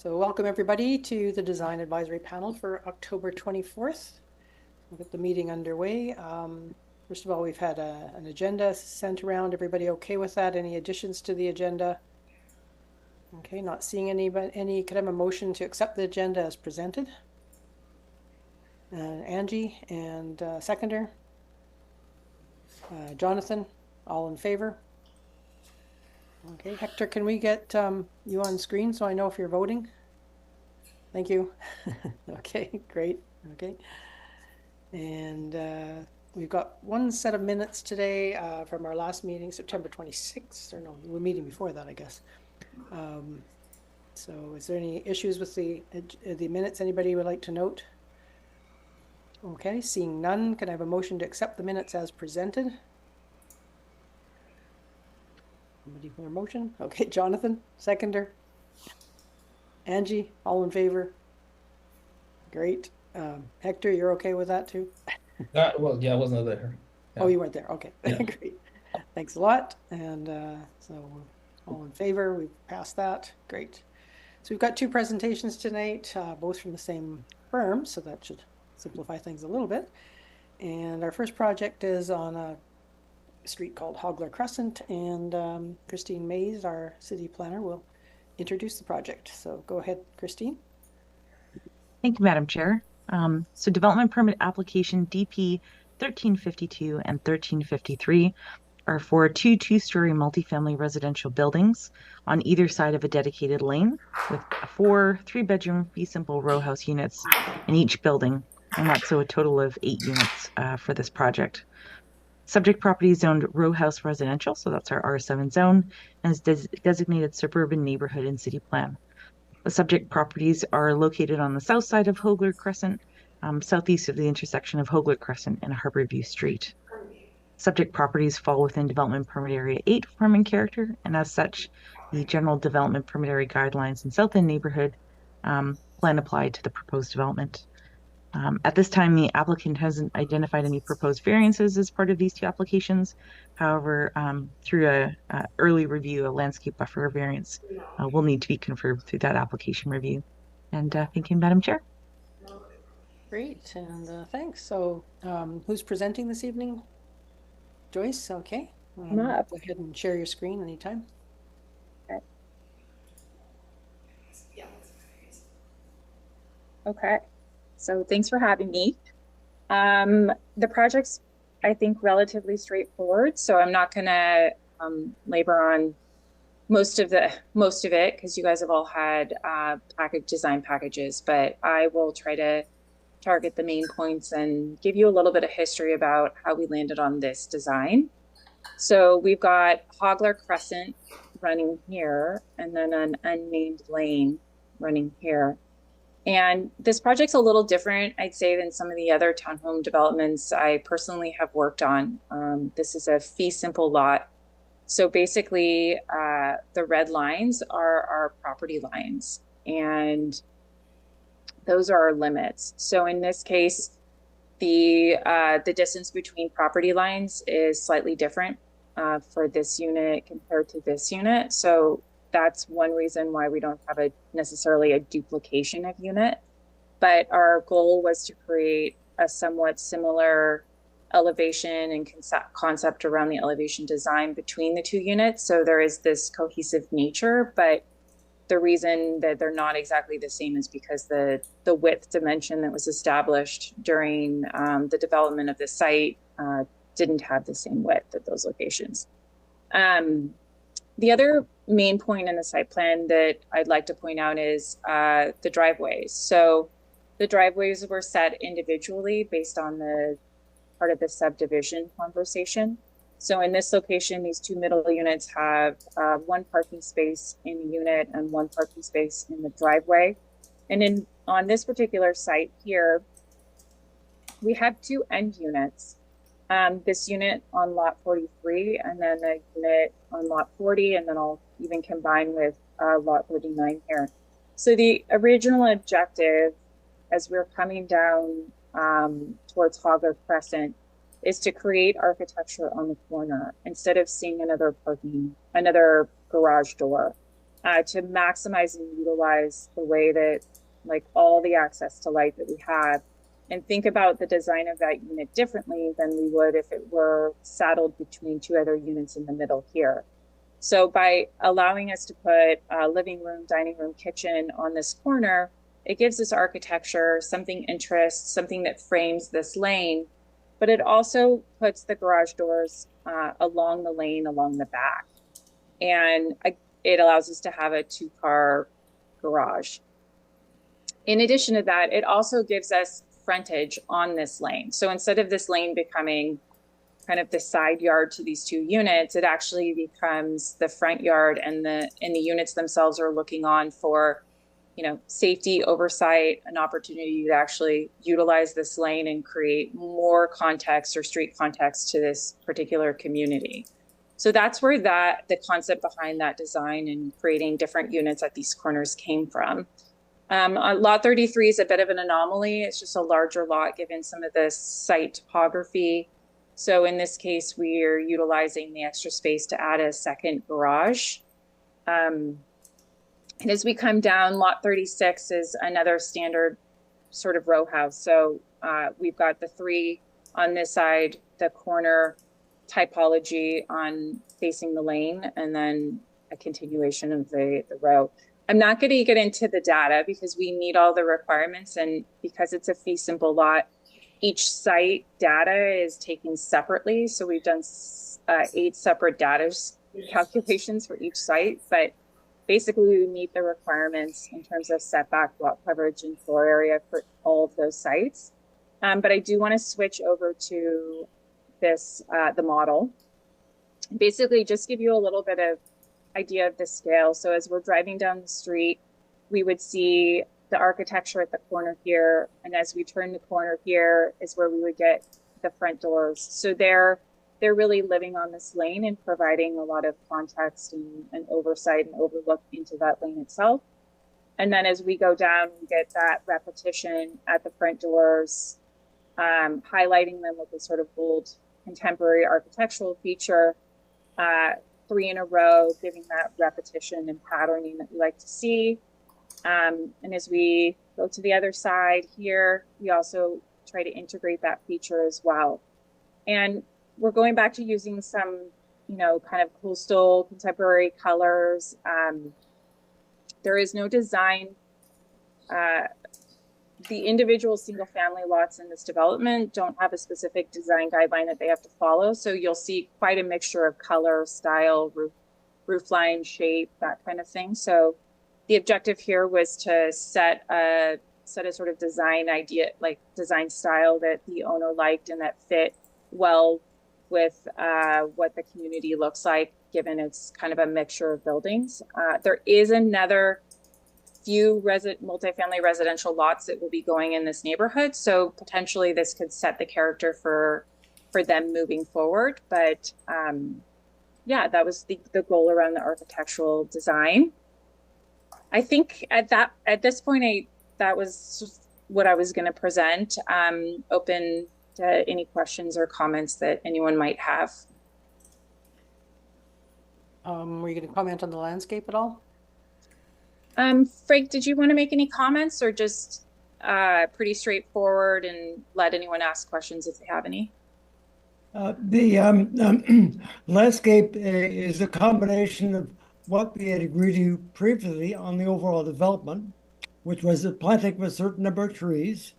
So welcome everybody to the Design Advisory Panel for October 24th. We'll get the meeting underway. First of all, we've had an agenda sent around. Everybody okay with that? Any additions to the agenda? Okay, not seeing any. Could I have a motion to accept the agenda as presented? Angie and seconder. Jonathan, all in favor? Okay, Hector, can we get you on screen so I know if you're voting? Thank you. Okay, great. Okay. And we've got one set of minutes today from our last meeting, September 26th, or no, we're meeting before that, I guess. So is there any issues with the minutes anybody would like to note? Okay, seeing none, can I have a motion to accept the minutes as presented? Somebody for a motion? Okay, Jonathan, seconder. Angie, all in favor? Great. Hector, you're okay with that too? Well, yeah, I wasn't there. Yeah. Oh, you weren't there. Okay, yeah. Great. Thanks a lot. And so all in favor, we've passed that. Great. So we've got two presentations tonight, both from the same firm, so that should simplify things a little bit. And our first project is on a street called Hogler Crescent, and Christine Mays, our city planner, will introduce the project. So go ahead, Christine. Thank you, Madam Chair. So development permit application DP 1352 and 1353 are for two-story multifamily residential buildings on either side of a dedicated lane with 4 3-bedroom fee simple row house units in each building, and that's so a total of 8 units for this project. Subject property is zoned row house residential, so that's our R7 zone, and is designated suburban neighborhood in city plan. The subject properties are located on the south side of Hogler Crescent, southeast of the intersection of Hogler Crescent and Harborview Street. Subject properties fall within Development Permit Area 8 farming character, and as such, the General Development Permit Area Guidelines and South End Neighborhood plan applied to the proposed development. At this time, the applicant hasn't identified any proposed variances as part of these two applications. However, through a early review, a landscape buffer variance will need to be confirmed through that application review. And thank you, Madam Chair. Great, and thanks. So who's presenting this evening? Joyce, okay. Go ahead and share your screen anytime. Okay. So thanks for having me. The project's, I think, relatively straightforward, so I'm not gonna labor on most of it because you guys have all had design packages, but I will try to target the main points and give you a little bit of history about how we landed on this design. So we've got Hogler Crescent running here, and then an unnamed lane running here. And this project's a little different, I'd say, than some of the other townhome developments I personally have worked on. This is a fee simple lot. So basically, the red lines are our property lines, and those are our limits. So in this case, the distance between property lines is slightly different for this unit compared to this unit. So that's one reason why we don't have necessarily a duplication of unit, but our goal was to create a somewhat similar elevation and concept around the elevation design between the two units. So there is this cohesive nature, but the reason that they're not exactly the same is because the width dimension that was established during the development of the site didn't have the same width at those locations. The other main point in the site plan that I'd like to point out is the driveways. So the driveways were set individually based on the part of the subdivision conversation. So in this location, these two middle units have one parking space in the unit and one parking space in the driveway. And on this particular site here, we have 2 end units. This unit on lot 43, and then a unit on lot 40, and then I'll even combine with lot 39 here. So the original objective, as we're coming down towards Hogler Crescent, is to create architecture on the corner instead of seeing another garage door. to maximize and utilize the way that, like, all the access to light that we have, and think about the design of that unit differently than we would if it were saddled between two other units in the middle here. So by allowing us to put a living room, dining room, kitchen on this corner, it gives this architecture something interest, something that frames this lane, but it also puts the garage doors along the lane, along the back. And it allows us to have a 2-car garage. In addition to that, it also gives us frontage on this lane. So instead of this lane becoming kind of the side yard to these two units, it actually becomes the front yard, and the units themselves are looking on for, you know, safety, oversight, an opportunity to actually utilize this lane and create more context or street context to this particular community. So that's where the concept behind that design and creating different units at these corners came from. Lot 33 is a bit of an anomaly. It's just a larger lot given some of the site topography. So in this case, we're utilizing the extra space to add a second garage. And as we come down, lot 36 is another standard sort of row house. So we've got the 3 on this side, the corner typology on facing the lane, and then a continuation of the row. I'm not going to get into the data because we need all the requirements, and because it's a fee simple lot, each site data is taken separately. So we've done 8 separate data calculations for each site, but basically we meet the requirements in terms of setback, lot coverage, and floor area for all of those sites. But I do want to switch over to this, the model. Basically just give you a little bit of idea of the scale. So as we're driving down the street, we would see the architecture at the corner here. And as we turn the corner here is where we would get the front doors. So they're really living on this lane and providing a lot of context and oversight and overlook into that lane itself. And then as we go down, we get that repetition at the front doors, highlighting them with a sort of bold contemporary architectural feature, 3 in a row, giving that repetition and patterning that we like to see. And as we go to the other side here, we also try to integrate that feature as well. And we're going back to using some, you know, kind of coastal contemporary colors. There is no design. The individual single family lots in this development don't have a specific design guideline that they have to follow. So you'll see quite a mixture of color, style, roof line, shape, that kind of thing. So the objective here was to set a sort of design idea, like design style that the owner liked and that fit well with what the community looks like, given it's kind of a mixture of buildings. There is another few multifamily residential lots that will be going in this neighborhood. So potentially this could set the character for them moving forward. But yeah, that was the goal around the architectural design. I think at this point, that was what I was going to present. Open to any questions or comments that anyone might have. Were you going to comment on the landscape at all? Frank, did you want to make any comments, or just pretty straightforward and let anyone ask questions if they have any? The landscape is a combination of what we had agreed to previously on the overall development, which was the planting of a certain number of trees,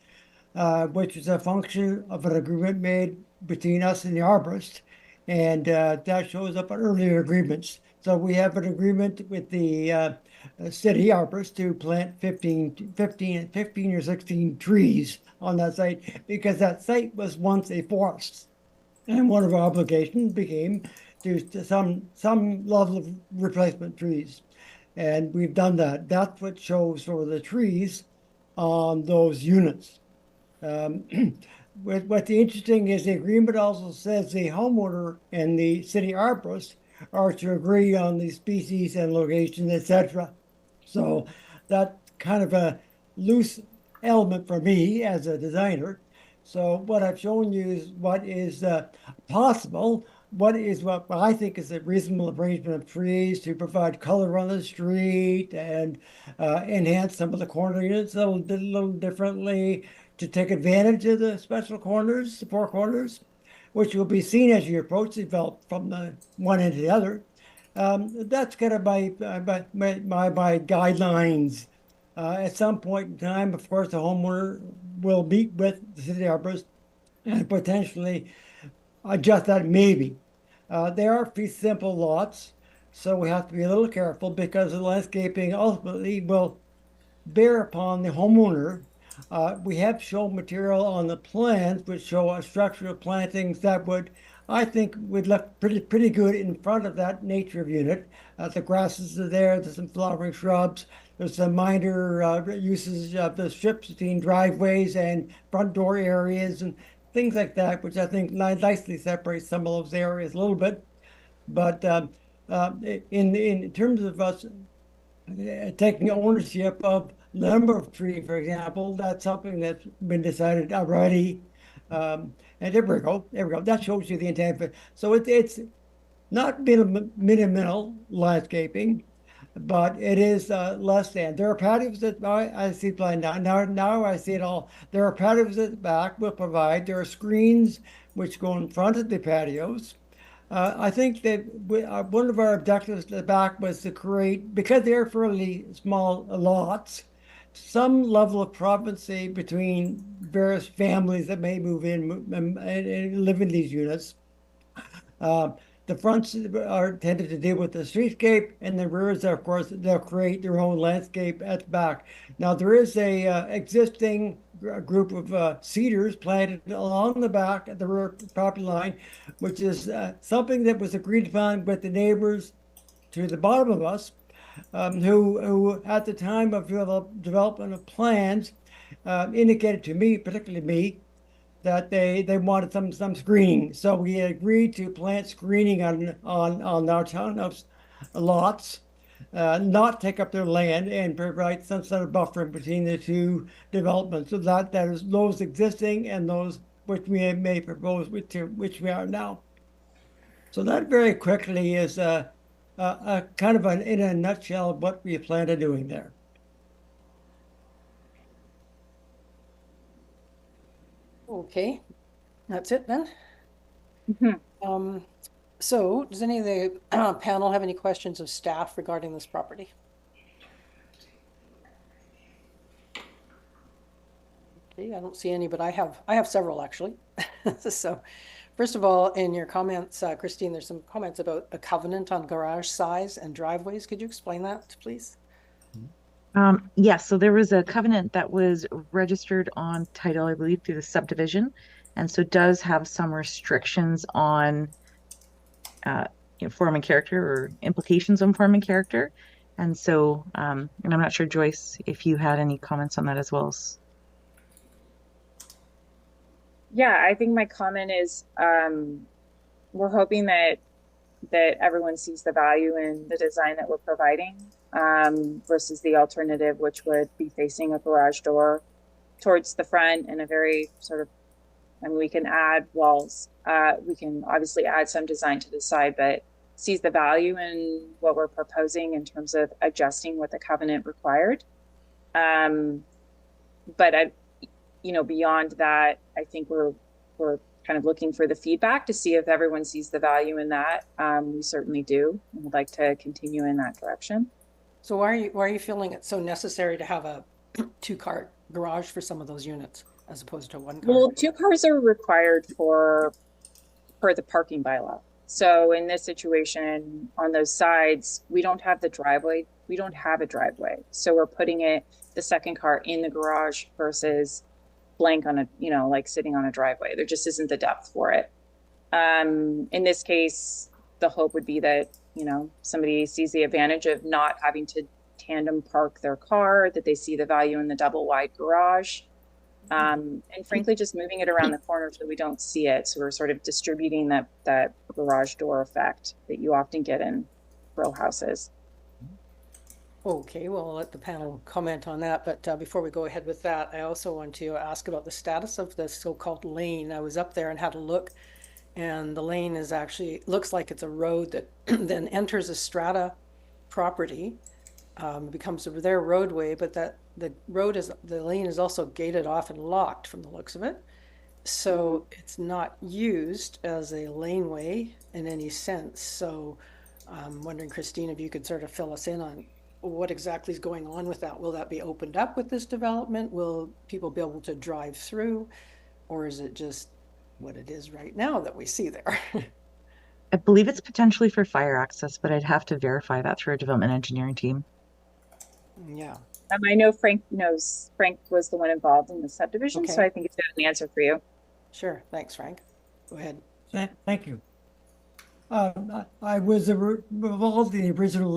which is a function of an agreement made between us and the arborist, and that shows up in earlier agreements. So we have an agreement with the city arborist to plant 15 or 16 trees on that site, because that site was once a forest. And one of our obligations became to some level of replacement trees. And we've done that. That's what shows for the trees on those units. What's interesting is the agreement also says the homeowner and the city arborist are to agree on the species and location, etc. So that's kind of a loose element for me as a designer. So what I've shown you is what is possible, what I think is a reasonable arrangement of trees to provide color on the street and enhance some of the corner units a little differently to take advantage of the special corners, the four corners, which will be seen as you approach the develop from the one end to the other. That's kind of my guidelines. At some point in time, of course, the homeowner will meet with the city arborist and potentially adjust that maybe. They are fee simple lots, so we have to be a little careful because the landscaping ultimately will bear upon the homeowner. We have shown material on the plans which show a structure of plantings that would, I think, would look pretty good in front of that nature of unit. The grasses are there, there's some flowering shrubs, there's some minor uses of the strips between driveways and front door areas and things like that, which I think nicely separates some of those areas a little bit. But in terms of us taking ownership of number of trees, for example, that's something that's been decided already. And there we go. That shows you the intent. So it's not minimal landscaping, but it is less than. There are patios that I see planned now I see it all. There are patios at the back we'll provide. There are screens which go in front of the patios. I think that one of our objectives at the back was to create, because they're fairly small lots, some level of privacy between various families that may move in and live in these units. The fronts are tended to deal with the streetscape, and the rears, of course, they'll create their own landscape at the back. Now, there is a existing group of cedars planted along the back at the rear property line, which is something that was agreed upon with the neighbors to the bottom of us, who at the time of development of plans indicated to me, particularly me, that they wanted some screening. So we agreed to plant screening on our townhouse lots, not take up their land, and provide some sort of buffer between the two developments. So that is those existing and those which we may propose, which we are now. So that very quickly is a kind of in a nutshell what we plan on doing there. Okay, that's it then. Mhm. So does any of the panel have any questions of staff regarding this property? Okay, I don't see any, but I have several actually. So first of all, in your comments, Christine, there's some comments about a covenant on garage size and driveways. Could you explain that, please? Yes, so there was a covenant that was registered on title, I believe, through the subdivision, and so does have some restrictions on form and character or implications on form and character. And so, and I'm not sure, Joyce, if you had any comments on that as well. Yeah, I think my comment is we're hoping that everyone sees the value in the design that we're providing versus the alternative, which would be facing a garage door towards the front and a very sort of, I mean, we can add walls. We can obviously add some design to the side, but sees the value in what we're proposing in terms of adjusting what the covenant required. But beyond that, I think we're kind of looking for the feedback to see if everyone sees the value in that. We certainly do, and would like to continue in that direction. So why are you feeling it's so necessary to have a two-car garage for some of those units as opposed to one car? Well, 2 cars are required for the parking bylaw. So in this situation, on those sides, we don't have the driveway. We don't have a driveway. So we're putting the second car in the garage versus blank on like sitting on a driveway. There just isn't the depth for it. In this case, the hope would be that, somebody sees the advantage of not having to tandem park their car, that they see the value in the double wide garage. And frankly, just moving it around the corner so we don't see it. So we're sort of distributing that garage door effect that you often get in row houses. Okay, well, I'll let the panel comment on that. But before we go ahead with that, I also want to ask about the status of the so-called lane. I was up there and had a look, and the lane is actually, looks like it's a road that then enters a strata property, becomes their roadway, but that the lane is also gated off and locked from the looks of it. So it's not used as a laneway in any sense. So I'm wondering, Christine, if you could sort of fill us in on what exactly is going on with that. Will that be opened up with this development? Will people be able to drive through? Or is it just what it is right now that we see there? I believe it's potentially for fire access, but I'd have to verify that through our development engineering team. Yeah. I know Frank knows. Frank was the one involved in the subdivision, so Okay. I think he's got an answer for you. Sure. Thanks, Frank. Go ahead. Thank you. I was involved in the original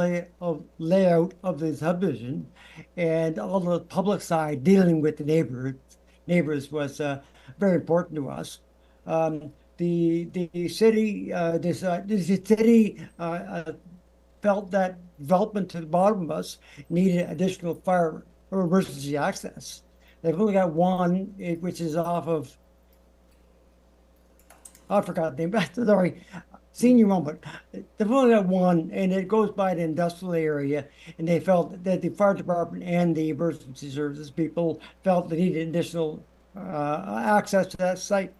layout of the subdivision, and all the public side dealing with the neighbors was very important to us. The city felt that development to the bottom of us needed additional fire or emergency access. They've only got one, which is off of, I forgot the name, sorry, senior moment. They've only got one, and it goes by the industrial area, and they felt that the fire department and the emergency services people felt they needed additional access to that site.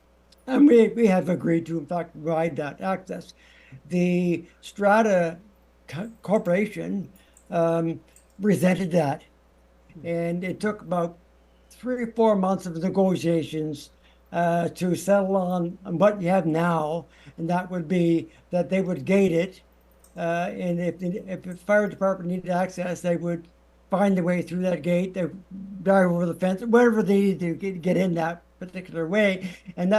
And we have agreed to, in fact, provide that access. The Strata Corporation resented that, and it took about 3 or 4 months of negotiations to settle on what you have now, and that would be that they would gate it, and if the fire department needed access, they would find their way through that gate, they drive over the fence, whatever they needed to get in that particular way, and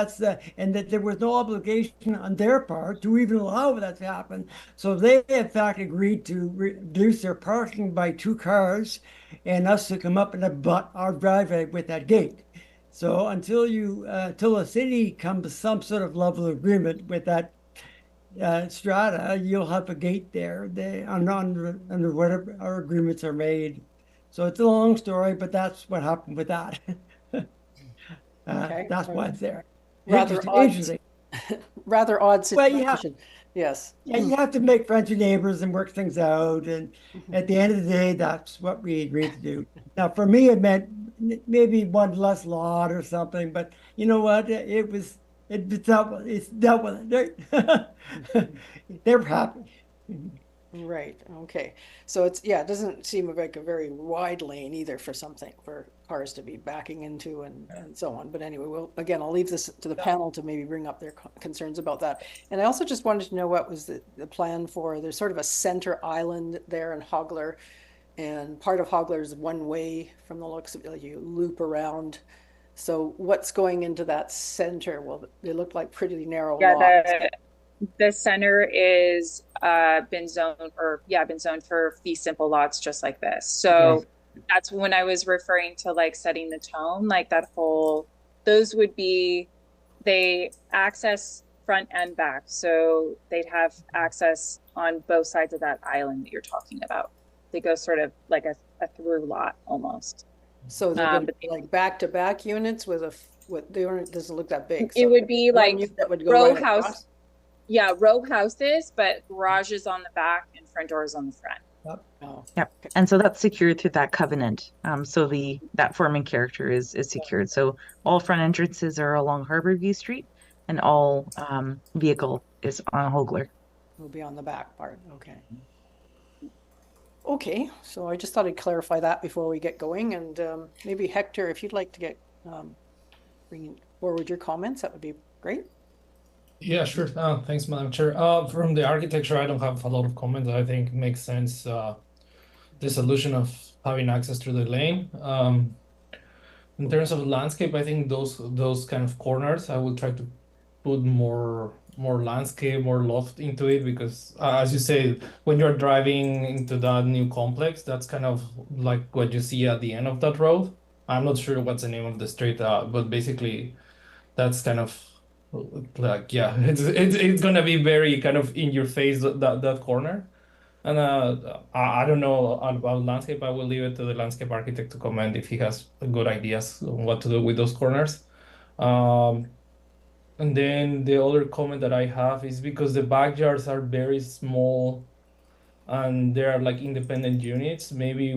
and that there was no obligation on their part to even allow that to happen. So they in fact agreed to reduce their parking by 2 cars, and us to come up and abut our driveway with that gate. So until the city comes to some sort of level of agreement with that strata, you'll have a gate there. Under whatever our agreements are made. So it's a long story, but that's what happened with that. Okay. That's why it's there. Rather odd. Interesting. Rather odd Well, situation. Yes. Yeah, you have to make friends with neighbors and work things out. And at the end of the day, that's what we agreed to do. Now, for me, it meant maybe one less lot or something. But you know what? It's dealt with it. They're happy. Right. Okay. So it doesn't seem like a very wide lane either for cars to be backing into and so on. But anyway, I'll leave this to the panel to maybe bring up their concerns about that. And I also just wanted to know what was the plan for, there's sort of a center island there in Hogler, and part of Hogler is one way from the looks of it, you loop around. So what's going into that center? Well, they look like pretty narrow lots. The center is been zoned for fee simple lots just like this. So that's when I was referring to like setting the tone, like those would be, they access front and back. So they'd have access on both sides of that island that you're talking about. They go sort of like a through lot almost. So they're going to be like back-to-back units with it doesn't look that big. It would be like that would go row right house. across. Yeah, row houses, but garages on the back and front doors on the front. Oh, Yep. And so that's secured through that covenant. So that forming character is secured. So all front entrances are along Harborview Street, and all vehicle is on Hogler. will be on the back part. Okay. Okay, so I just thought I'd clarify that before we get going, and maybe Hector, if you'd like to bring forward your comments, that would be great. Yeah, sure. Thanks, Madam Chair. From the architecture, I don't have a lot of comments. I think it makes sense, the solution of having access to the lane. In terms of landscape, I think those kind of corners, I will try to put more landscape, more loft into it, because as you say, when you're driving into that new complex, that's kind of like what you see at the end of that road. I'm not sure what's the name of the street, but basically that's kind of like, yeah, it's gonna be very kind of in your face, that corner. And I don't know about landscape. I will leave it to the landscape architect to comment if he has good ideas on what to do with those corners. And then the other comment that I have is because the backyards are very small and they are like independent units, maybe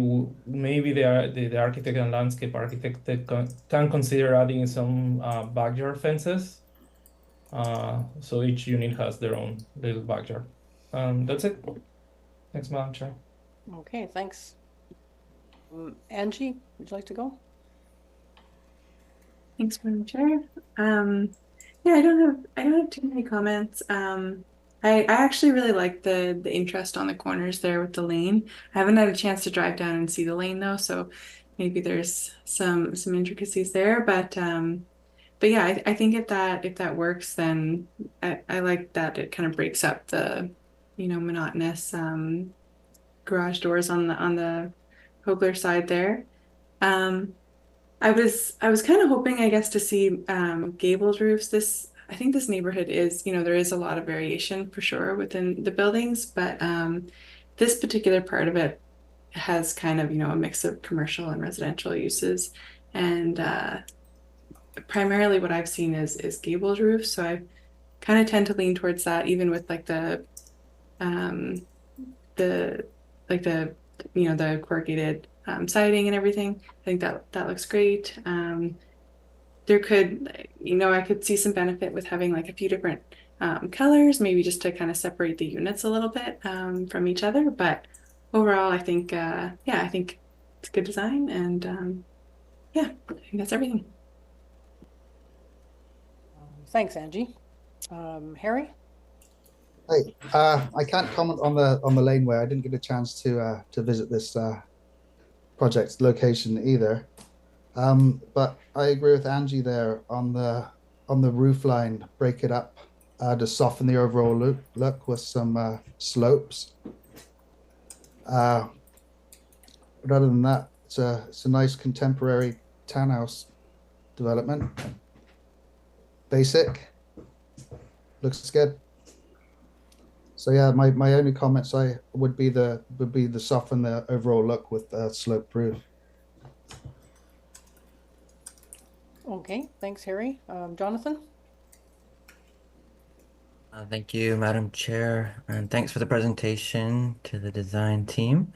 the architect and landscape architect can consider adding some backyard fences. So each unit has their own little backyard. That's it. Thanks, Madam Chair. Okay, thanks. Angie, would you like to go? Thanks, Madam Chair. Yeah, I don't have too many comments. I actually really like the interest on the corners there with the lane. I haven't had a chance to drive down and see the lane though, so maybe there's some intricacies there. But yeah, I think if that works, then I like that it kind of breaks up the monotonous garage doors on the Hogler side there. I was kind of hoping, I guess, to see gabled roofs. I think this neighborhood is, there is a lot of variation for sure within the buildings, but this particular part of it has kind of, a mix of commercial and residential uses. And primarily what I've seen is gabled roofs. So I kind of tend to lean towards that, even with like the corrugated siding and everything. I think that looks great. There could, I could see some benefit with having like a few different colors, maybe just to kind of separate the units a little bit from each other. But overall, I think, I think it's good design, and I think that's everything. Thanks, Angie. Harry? Hey, I can't comment on the laneway. I didn't get a chance to visit this project location either. But I agree with Angie there on the roof line. Break it up to soften the overall look with some slopes. But other than that, it's a nice contemporary townhouse development. Basic, looks good. So yeah, my only comments would be the soften the overall look with sloped roof. Okay, thanks, Harry. Jonathan? Thank you, Madam Chair, and thanks for the presentation to the design team.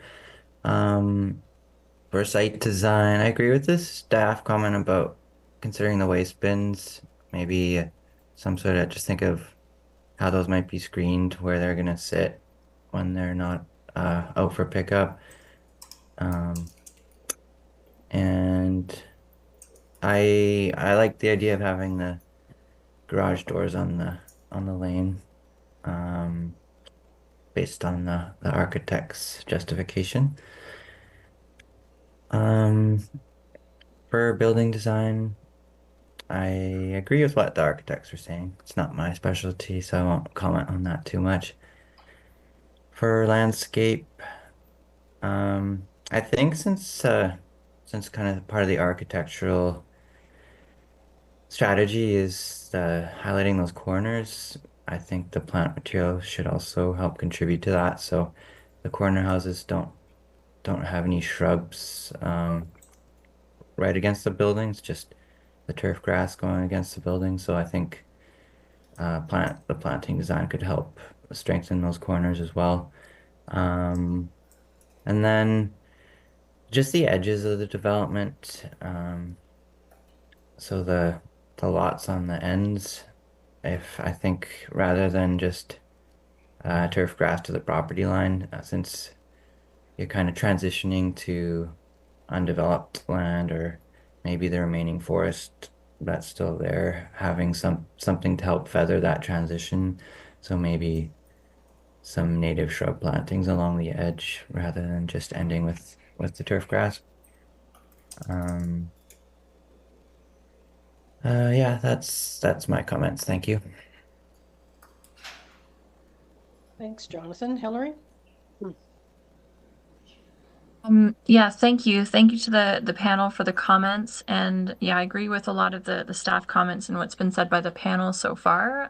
For site design, I agree with this staff comment about considering the waste bins, maybe some sort of, just think of how those might be screened, where they're gonna sit when they're not out for pickup. And I like the idea of having the garage doors on the lane, based on the architect's justification. For building design, I agree with what the architects are saying. It's not my specialty, so I won't comment on that too much. For landscape, I think since kind of part of the architectural strategy is highlighting those corners, I think the plant material should also help contribute to that. So the corner houses don't have any shrubs right against the buildings, just the turf grass going against the building. So I think the planting design could help strengthen those corners as well. And then just the edges of the development. So the lots on the ends, if I think rather than just turf grass to the property line, since you're kind of transitioning to undeveloped land, or maybe the remaining forest that's still there, having something to help feather that transition. So maybe some native shrub plantings along the edge rather than just ending with the turf grass. Yeah, that's my comments. Thank you. Thanks, Jonathan. Hillary? Yeah, thank you. Thank you to the panel for the comments. And yeah, I agree with a lot of the staff comments and what's been said by the panel so far.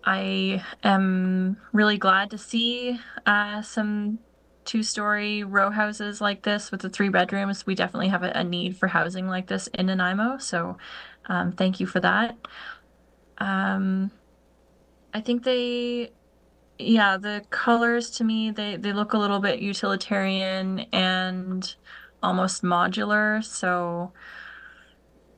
I am really glad to see some two-story row houses like this with the 3 bedrooms. We definitely have a need for housing like this in Nanaimo. So thank you for that. I think the colors to me, they look a little bit utilitarian and almost modular. So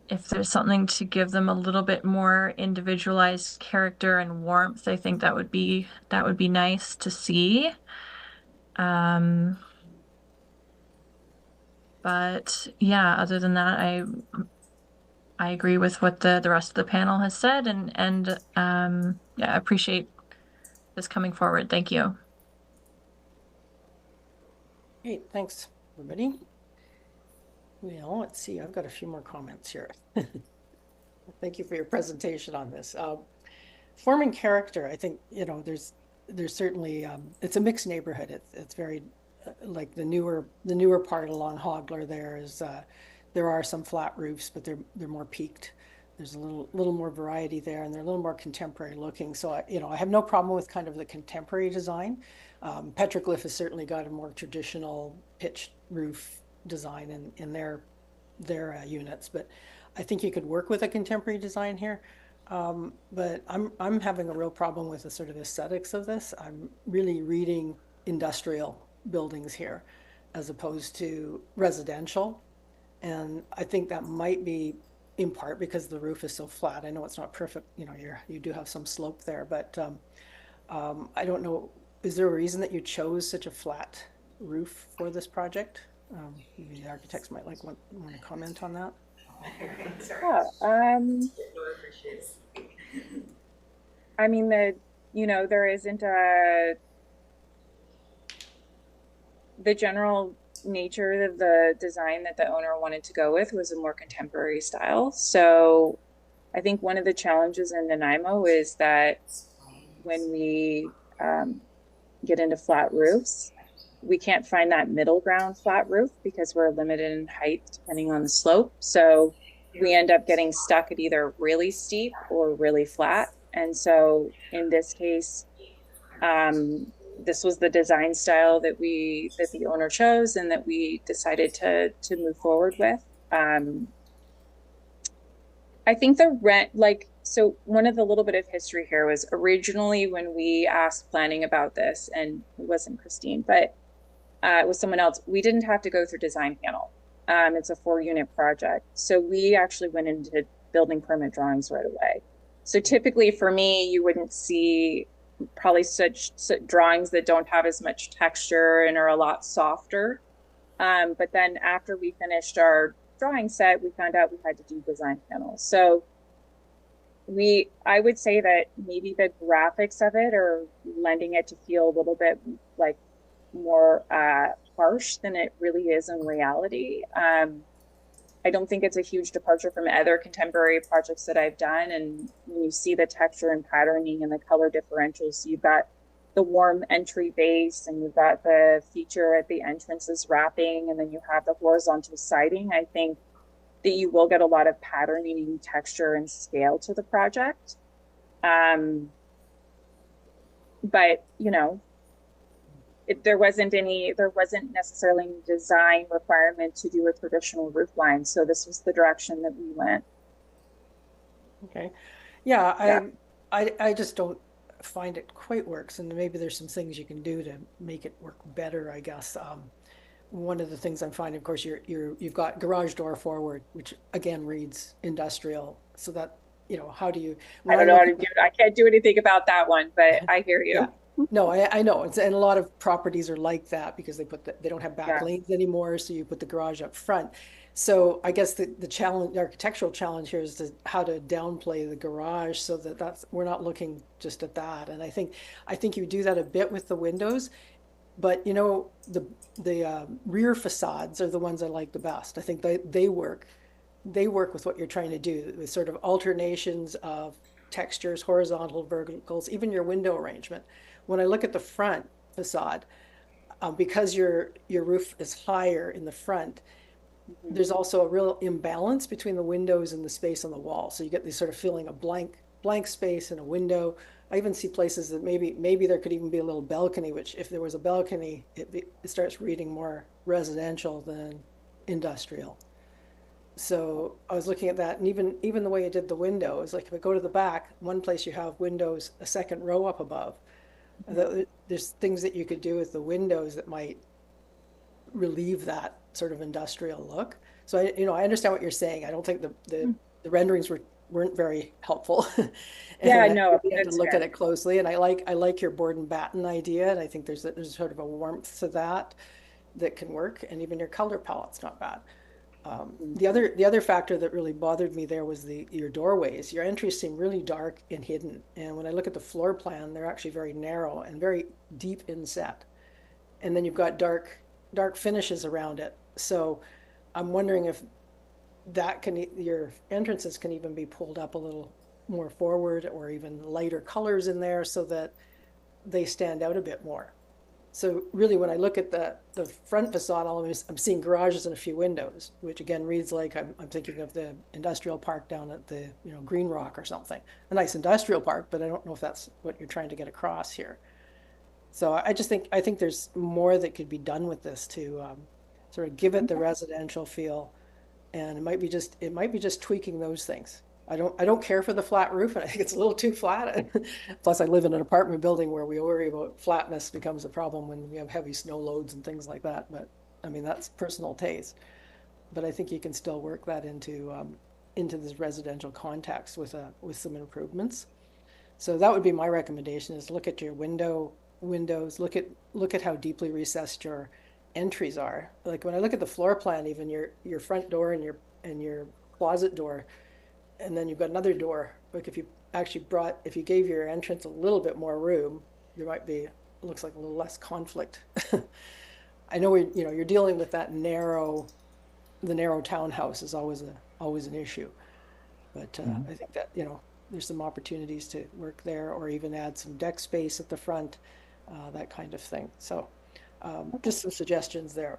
if there's something to give them a little bit more individualized character and warmth, I think that would be nice to see. But yeah, other than that, I agree with what the rest of the panel has said, and yeah, I appreciate this coming forward. Thank you. Great, thanks, everybody. Well, let's see, I've got a few more comments here. Thank you for your presentation on this. Forming character, I think, you know, there's certainly, it's a mixed neighborhood. It's very, like the newer part along Hogler there are some flat roofs, but they're more peaked. There's a little more variety there, and they're a little more contemporary looking. So I have no problem with kind of the contemporary design. Petroglyph has certainly got a more traditional pitched roof design in their units, but I think you could work with a contemporary design here. But I'm having a real problem with the sort of aesthetics of this. I'm really reading industrial buildings here as opposed to residential. And I think that might be in part because the roof is so flat. I know it's not perfect, you know, you do have some slope there, but I don't know, is there a reason that you chose such a flat roof for this project? Maybe the architects might want to comment on that. Yeah, I mean, there isn't the general nature of the design that the owner wanted to go with was a more contemporary style. So I think one of the challenges in Nanaimo is that when we get into flat roofs, we can't find that middle ground flat roof because we're limited in height depending on the slope. So we end up getting stuck at either really steep or really flat. And so in this case, this was the design style that the owner chose and that we decided to move forward with. I think the rent, so one of the little bit of history here was originally when we asked planning about this, and it wasn't Christine, but it was someone else, we didn't have to go through design panel. It's a 4-unit project. So we actually went into building permit drawings right away. So typically for me, you wouldn't see probably such drawings that don't have as much texture and are a lot softer. But then after we finished our drawing set, we found out we had to do design panels. So I would say that maybe the graphics of it are lending it to feel a little bit like more harsh than it really is in reality. I don't think it's a huge departure from other contemporary projects that I've done. And when you see the texture and patterning and the color differentials, so you've got the warm entry base and you've got the feature at the entrances wrapping, and then you have the horizontal siding. I think that you will get a lot of patterning, texture, and scale to the project. But, you know, there wasn't necessarily any design requirement to do a traditional roof line. So this was the direction that we went. Okay. Yeah. I just don't find it quite works. And maybe there's some things you can do to make it work better, I guess. One of the things I'm finding, of course, you've got garage door forward, which again reads industrial. So that, you know, how do you, I don't know how to do it. I can't do anything about that one, but I hear you. Yeah. No, I know. And a lot of properties are like that because they don't have back lanes anymore. So you put the garage up front. So I guess the challenge, the architectural challenge here is how to downplay the garage so that we're not looking just at that. And I think you do that a bit with the windows, but you know, the rear facades are the ones I like the best. I think they work with what you're trying to do with sort of alternations of textures, horizontal, verticals, even your window arrangement. When I look at the front facade, because your roof is higher in the front, there's also a real imbalance between the windows and the space on the wall. So you get this sort of feeling of blank space in a window I even see places that maybe there could even be a little balcony, which if there was a balcony, it starts reading more residential than industrial. So I was looking at that, and even the way it did the windows, like if I go to the back, one place you have windows a second row up above. There's things that you could do with the windows that might relieve that sort of industrial look. So I understand what you're saying. I don't think the renderings weren't very helpful. Yeah, And no, we had to that's look fair. at it closely. And I like your board and batten idea, and I think there's sort of a warmth to that can work. And even your color palette's not bad. The other factor that really bothered me there was your doorways. Your entries seem really dark and hidden. And when I look at the floor plan, they're actually very narrow and very deep inset. And then you've got dark finishes around it. So I'm wondering if your entrances can even be pulled up a little more forward, or even lighter colors in there so that they stand out a bit more. So really, when I look at the front facade, I'm seeing garages and a few windows, which again reads like I'm thinking of the industrial park down at the Green Rock or something. A nice industrial park, but I don't know if that's what you're trying to get across here. So I think there's more that could be done with this to sort of give it the residential feel, and it might be just tweaking those things. I don't care for the flat roof, and I think it's a little too flat. Plus, I live in an apartment building where we worry about flatness becomes a problem when we have heavy snow loads and things like that. But I mean, that's personal taste. But I think you can still work that into this residential context with some improvements. So that would be my recommendation: is look at your windows, look at how deeply recessed your entries are. Like when I look at the floor plan, even your front door and your closet door, and then you've got another door. Like if you gave your entrance a little bit more room, there might be, it looks like a little less conflict. I know you're dealing with the narrow townhouse is always an issue, but I think that there's some opportunities to work there, or even add some deck space at the front, that kind of thing. So just some suggestions there.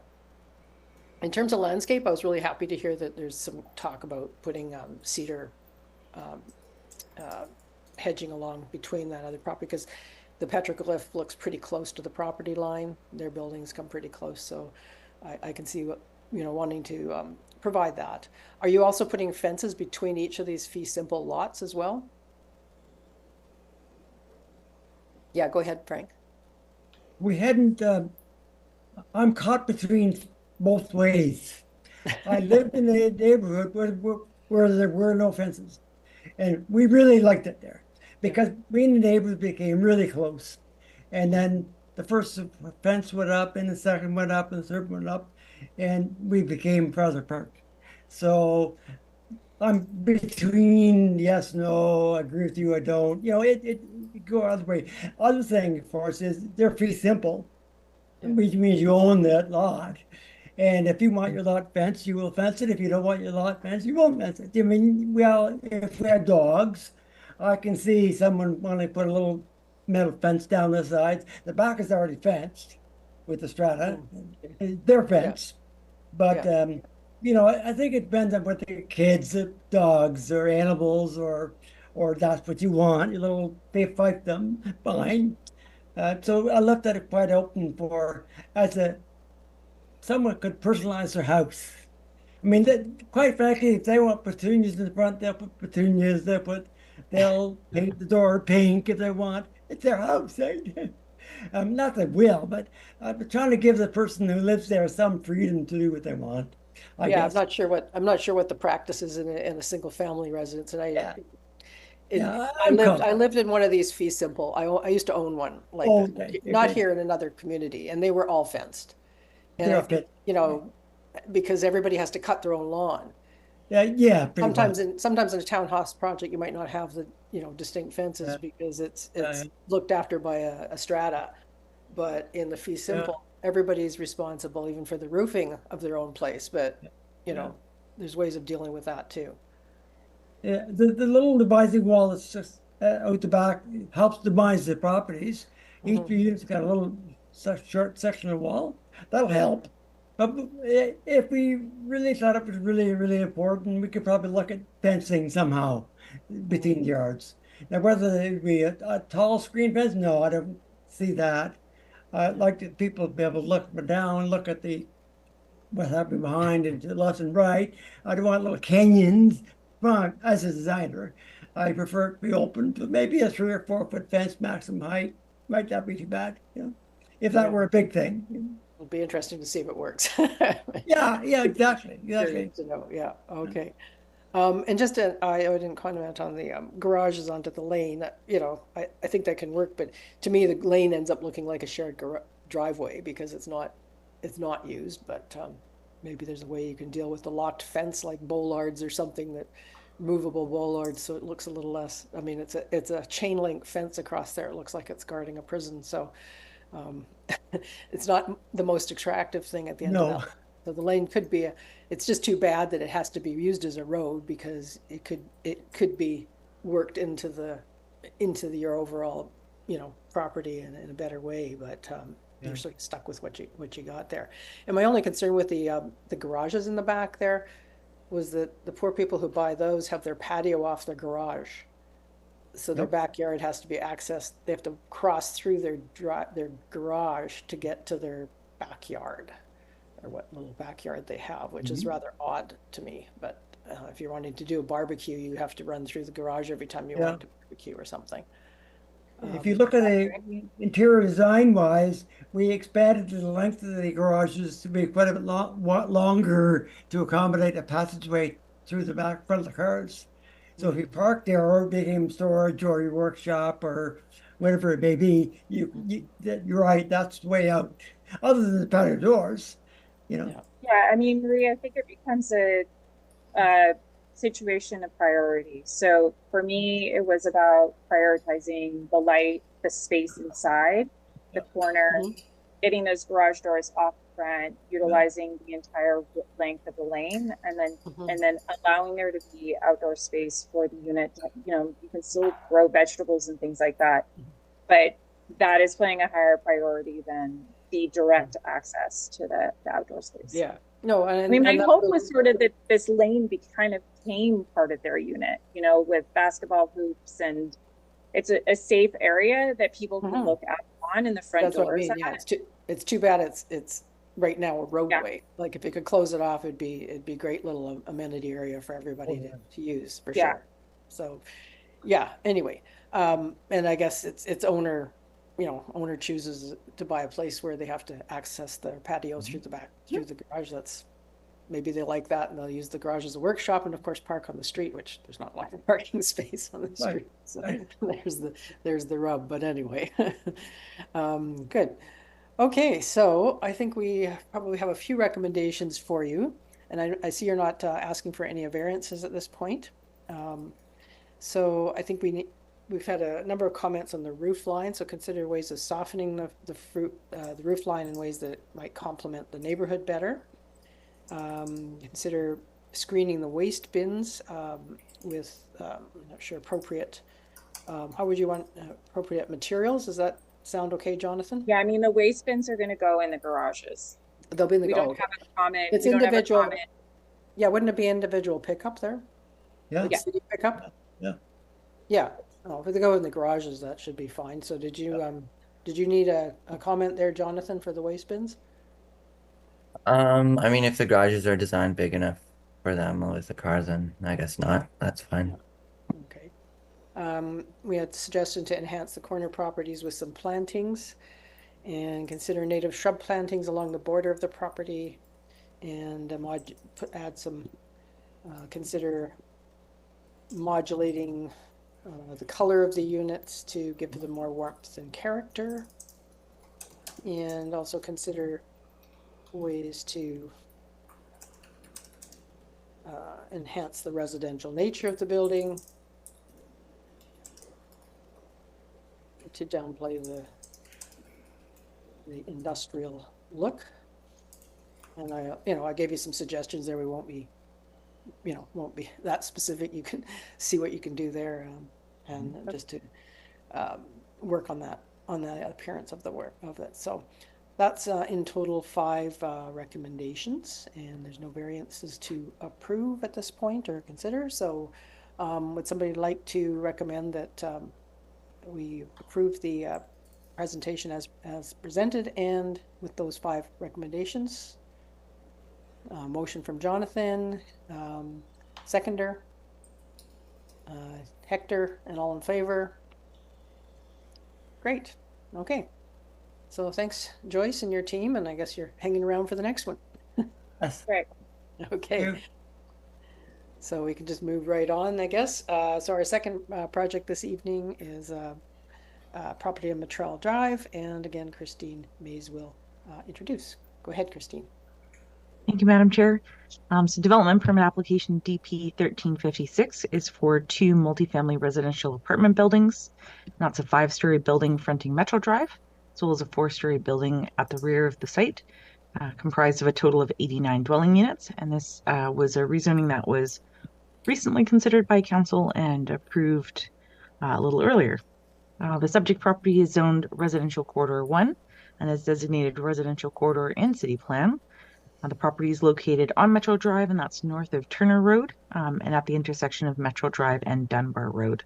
In terms of landscape, I was really happy to hear that there's some talk about putting cedar hedging along between that other property, because the petroglyph looks pretty close to the property line. Their buildings come pretty close, so I can see wanting to provide that. Are you also putting fences between each of these fee simple lots as well? Yeah, go ahead, Frank. We hadn't, I'm caught between both ways. I lived in a neighborhood where there were no fences, and we really liked it there because we and the neighbors became really close. And then the first fence went up, and the second went up, and the third went up, and we became farther apart. So I'm between yes, no, I agree with you, I don't. It go other way. Other thing, of course, is they're fee simple, which means you own that lot. And if you want your lot fenced, you will fence it. If you don't want your lot fenced, you won't fence it. I mean, well, if we had dogs, I can see someone wanting to put a little metal fence down the sides. The back is already fenced with the strata. They're fenced. But, I think it depends on what the kids, dogs or animals, or that's what you want. They fight them, fine. So I left that quite open for someone could personalize their house. I mean, quite frankly, if they want petunias in the front, they'll put petunias. They'll paint the door pink if they want. It's their house, right? Not that will, but I'm trying to give the person who lives there some freedom to do what they want. I guess. I'm not sure what the practice is in a single family residence, and I lived in one of these fee simple. I used to own one not here, in another community, and they were all fenced. And I think, because everybody has to cut their own lawn. Yeah. Sometimes in a townhouse project, you might not have the distinct fences because it's looked after by a strata. But in the fee simple, everybody's responsible even for the roofing of their own place. But there's ways of dealing with that too. Yeah, the little dividing wall that's just out the back helps divide the properties. Each unit's got a little short section of wall. That'll help. But if we really thought it was really, really important, we could probably look at fencing somehow between yards. Now, whether it be a tall screen fence, no, I don't see that. I'd like to people to be able to look down, look at what's happening behind and to the left and right. I don't want little canyons. But as a designer, I prefer it to be open to maybe a 3 or 4 foot fence maximum height. Might not be too bad, if that were a big thing. It'll be interesting to see if it works. Yeah, exactly. Curious to know. Yeah, okay. And just I didn't comment on the garages onto the lane. I think that can work, but to me, the lane ends up looking like a shared driveway because it's not used. But maybe there's a way you can deal with the locked fence, like bollards or something, that movable bollards, so it looks a little less. I mean, it's a chain link fence across there. It looks like it's guarding a prison. So it's not the most attractive thing at the end of that. So the lane could be it's just too bad that it has to be used as a road because it could be worked into your overall, property in a better way, but you're sort of stuck with what you got there. And my only concern with the garages in the back there was that the poor people who buy those have their patio off their garage. So their backyard has to be accessed. They have to cross through their garage to get to their backyard, or what little backyard they have, which is rather odd to me. But if you're wanting to do a barbecue, you have to run through the garage every time you want to barbecue or something. If you look at the interior design wise, we expanded the length of the garages to be quite a bit longer to accommodate a passageway through the back front of the cars. So if you park there or became storage or your workshop or whatever it may be, you're right, that's the way out. Other than the patio doors, Yeah, I mean, Maria, I think it becomes a situation of priority. So for me, it was about prioritizing the light, the space inside the corner, getting those garage doors off the front, utilizing the entire length of the lane, and then allowing there to be outdoor space for the unit. You can still grow vegetables and things like that, but that is playing a higher priority than the direct access to the outdoor space. Yeah. No, I mean, my hope was sort of that this lane kind of became part of their unit, with basketball hoops, and it's a safe area that people can look out on in the front That's doors. what I mean. Yeah, it's too bad it's right now a roadway. Yeah. Like if you could close it off, it'd be great little amenity area for everybody to use for sure. So, anyway, and I guess it's owner chooses to buy a place where they have to access their patio through the back, through the garage. Maybe they like that and they'll use the garage as a workshop and of course park on the street, which there's not a lot of parking space on the street. So there's the rub, but anyway, good. Okay, so I think we probably have a few recommendations for you, and I see you're not asking for any variances at this point. So I think we've had a number of comments on the roof line, so consider ways of softening the roof line in ways that might complement the neighborhood better. Consider screening the waste bins with, I'm not sure, appropriate, how would you want appropriate materials? Does that sound okay, Jonathan? Yeah, I mean, the waste bins are going to go in the garages. They'll be in the garages. We don't have a comment. It's individual. Yeah, wouldn't it be individual pickup there? Yeah. Like city pickup? Yeah. Yeah. Oh, if they go in the garages, that should be fine. So did you need a comment there, Jonathan, for the waste bins? I mean, if the garages are designed big enough for them with the cars, then I guess not. That's fine. Okay. We had suggestion to enhance the corner properties with some plantings and consider native shrub plantings along the border of the property, and add some, consider modulating the color of the units to give them more warmth and character, and also consider ways to enhance the residential nature of the building, to downplay the industrial look. And I gave you some suggestions there. We won't be that specific. You can see what you can do there, and just to work on the appearance of the work of it. So that's in total 5 recommendations, and there's no variances to approve at this point or consider. So Would somebody like to recommend that we approve the presentation as presented and with those 5 recommendations? Motion from Jonathan, seconder, Hector, and all in favor. Great. Okay. So thanks, Joyce, and your team, and I guess you're hanging around for the next one. Yes. Right. Okay. Yeah. So we can just move right on, I guess. So our second project this evening is property on Metral Drive, and again, Christine Mays will introduce. Go ahead, Christine. Thank you, Madam Chair. So development permit application DP 1356 is for 2 multifamily residential apartment buildings. That's a 5-story building fronting Metro Drive, as well as a 4-story building at the rear of the site, comprised of a total of 89 dwelling units. And this was a rezoning that was recently considered by council and approved a little earlier. The subject property is zoned residential corridor 1 and is designated residential corridor in city plan. The property is located on Metro Drive, and that's north of Turner Road, and at the intersection of Metro Drive and Dunbar Road.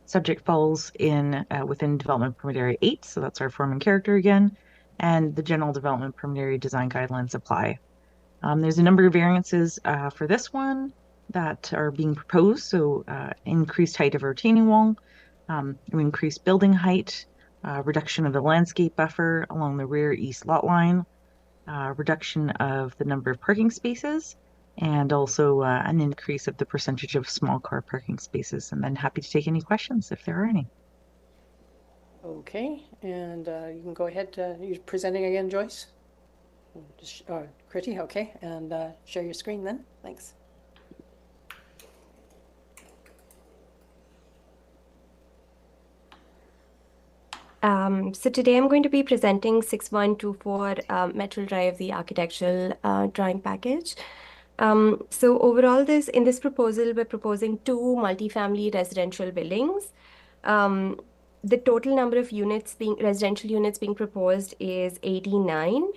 Subject falls in within Development Permit Area 8, so that's our form and character again, and the General Development Permit Area Design Guidelines apply. There's a number of variances for this one that are being proposed, so increased height of a retaining wall, increased building height, reduction of the landscape buffer along the rear east lot line, reduction of the number of parking spaces, and also an increase of the percentage of small car parking spaces. And then happy to take any questions if there are any. Okay, and you can go ahead. You're presenting again, Joyce? Just, Critty, okay, and share your screen then. Thanks. So today I'm going to be presenting 6124 Metro Drive, the architectural drawing package. So overall, in this proposal, we're proposing 2 multifamily residential buildings. The total number of residential units being proposed is 89.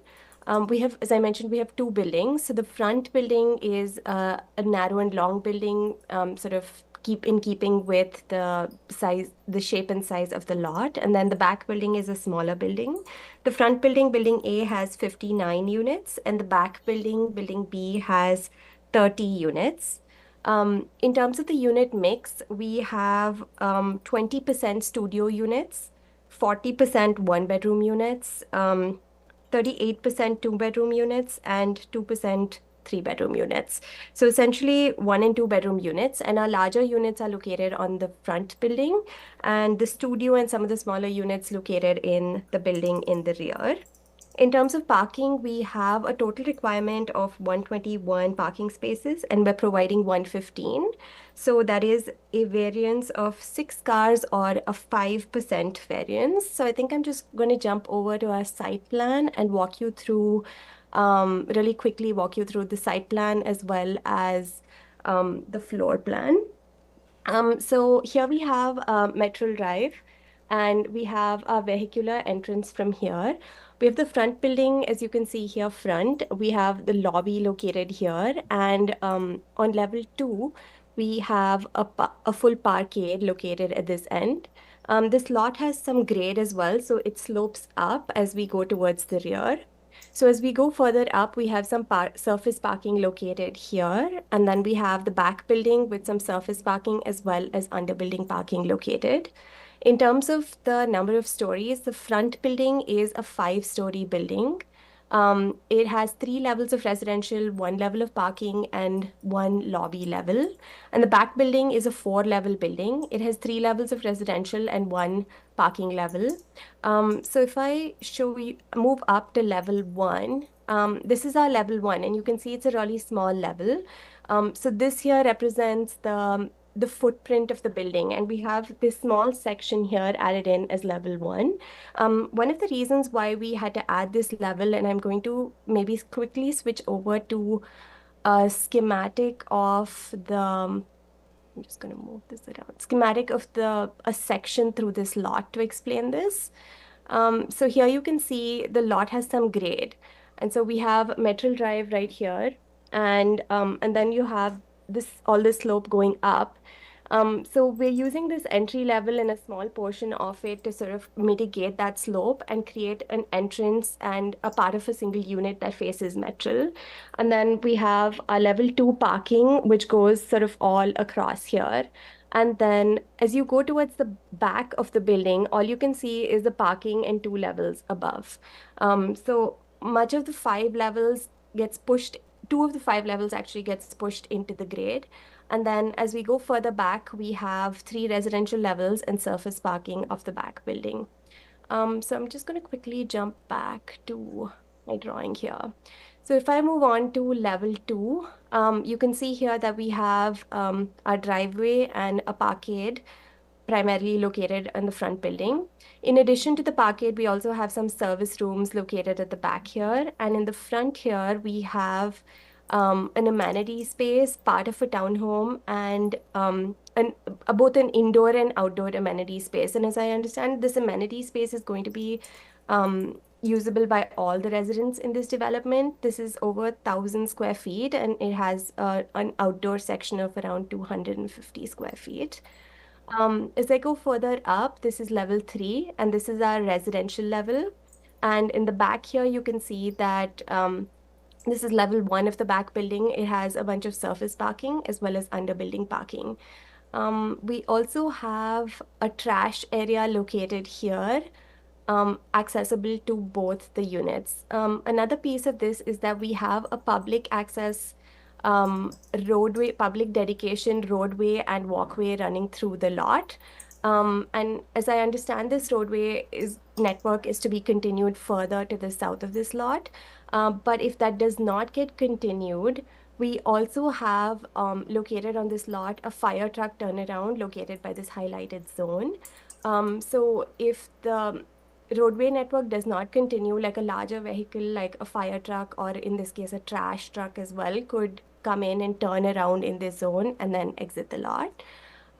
We have, as I mentioned, we have 2 buildings. So the front building is a narrow and long building, sort of keeping with the size, the shape and size of the lot. And then the back building is a smaller building. The front building, building A, has 59 units, and the back building, building B, has 30 units. In terms of the unit mix, we have 20% studio units, 40% 1-bedroom units, 38% 2-bedroom units, and 2% 3-bedroom units. So essentially 1 and 2-bedroom units, and our larger units are located on the front building, and the studio and some of the smaller units located in the building in the rear. In terms of parking, we have a total requirement of 121 parking spaces, and we're providing 115. So that is a variance of 6 cars or a 5% variance. So I think I'm just going to jump over to our site plan and walk you through really quickly walk you through the site plan as well as the floor plan. So here we have Metro Drive, and we have a vehicular entrance from here. We have the front building, as you can see here front. We have the lobby located here, and on level 2, we have a full parkade located at this end. This lot has some grade as well, so it slopes up as we go towards the rear. So as we go further up, we have some surface parking located here, and then we have the back building with some surface parking as well as underbuilding parking located. In terms of the number of stories, the front building is a 5-story building. It has 3 levels of residential, 1 level of parking, and 1 lobby level. And the back building is a 4-level building. It has 3 levels of residential and 1 parking level. So if I move up to level 1, this is our level 1, and you can see it's a really small level. So this here represents the footprint of the building, and we have this small section here added in as level 1. One of the reasons why we had to add this level, and I'm going to maybe quickly switch over to a schematic of I'm just going to move this around. Schematic of a section through this lot to explain this. So here you can see the lot has some grade, and so we have Metro Drive right here, and then you have all this slope going up. So we're using this entry level and a small portion of it to sort of mitigate that slope and create an entrance and a part of a single unit that faces Metral. And then we have a level 2 parking, which goes sort of all across here. And then as you go towards the back of the building, all you can see is the parking and 2 levels above. So much of the 5 levels gets pushed, 2 of the 5 levels actually gets pushed into the grade. And then as we go further back, we have 3 residential levels and surface parking of the back building. So I'm just going to quickly jump back to my drawing here. So if I move on to level 2, you can see here that we have our driveway and a parkade primarily located in the front building. In addition to the parkade, we also have some service rooms located at the back here. And in the front here, we have an amenity space, part of a townhome, and both an indoor and outdoor amenity space. And as I understand, this amenity space is going to be usable by all the residents in this development. This is over 1,000 square feet, and it has an outdoor section of around 250 square feet. As I go further up, this is level 3, and this is our residential level. And in the back here, you can see that this is level 1 of the back building. It has a bunch of surface parking as well as under building parking. We also have a trash area located here, accessible to both the units. Another piece of this is that we have a public access roadway, public dedication roadway and walkway running through the lot. And as I understand, this roadway network is to be continued further to the south of this lot. But if that does not get continued, we also have located on this lot a fire truck turnaround located by this highlighted zone. So if the roadway network does not continue, like a larger vehicle like a fire truck, or in this case a trash truck as well, could come in and turn around in this zone and then exit the lot.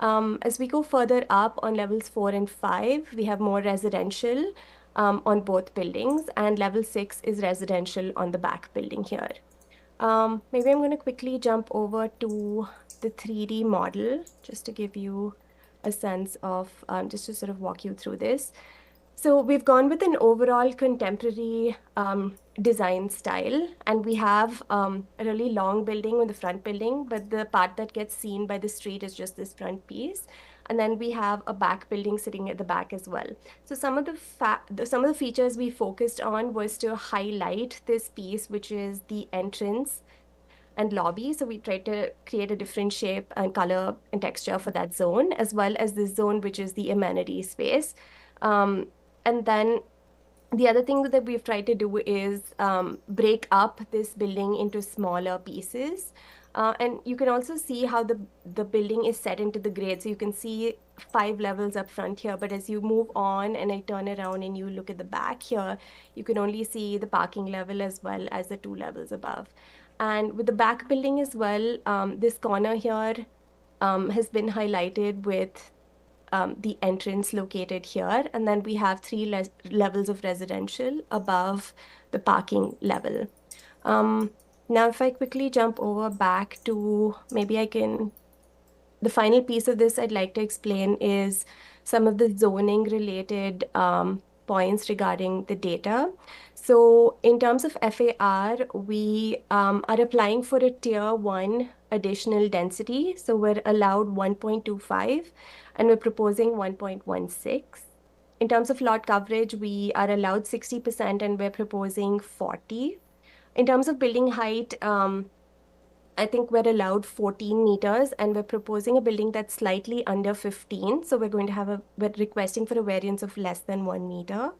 As we go further up on levels 4 and 5, we have more residential on both buildings, and level 6 is residential on the back building here. Maybe I'm going to quickly jump over to the 3D model just to give you a sense of, just to sort of walk you through this. So we've gone with an overall contemporary design style, and we have a really long building on the front building, but the part that gets seen by the street is just this front piece. And then we have a back building sitting at the back as well. So some of the features we focused on was to highlight this piece, which is the entrance and lobby. So we tried to create a different shape and color and texture for that zone, as well as this zone, which is the amenity space. And then the other thing that we've tried to do is break up this building into smaller pieces. And you can also see how the building is set into the grade. So you can see 5 levels up front here, but as you move on and I turn around and you look at the back here, you can only see the parking level as well as the 2 levels above. And with the back building as well, this corner here has been highlighted with the entrance located here. And then we have 3 levels of residential above the parking level. Now, if I quickly jump over back to, maybe the final piece of this I'd like to explain is some of the zoning related points regarding the data. So in terms of FAR, we are applying for a tier 1 additional density. So we're allowed 1.25 and we're proposing 1.16. In terms of lot coverage, we are allowed 60% and we're proposing 40. In terms of building height, I think we're allowed 14 meters and we're proposing a building that's slightly under 15. So we're going to we're requesting for a variance of less than 1 meter.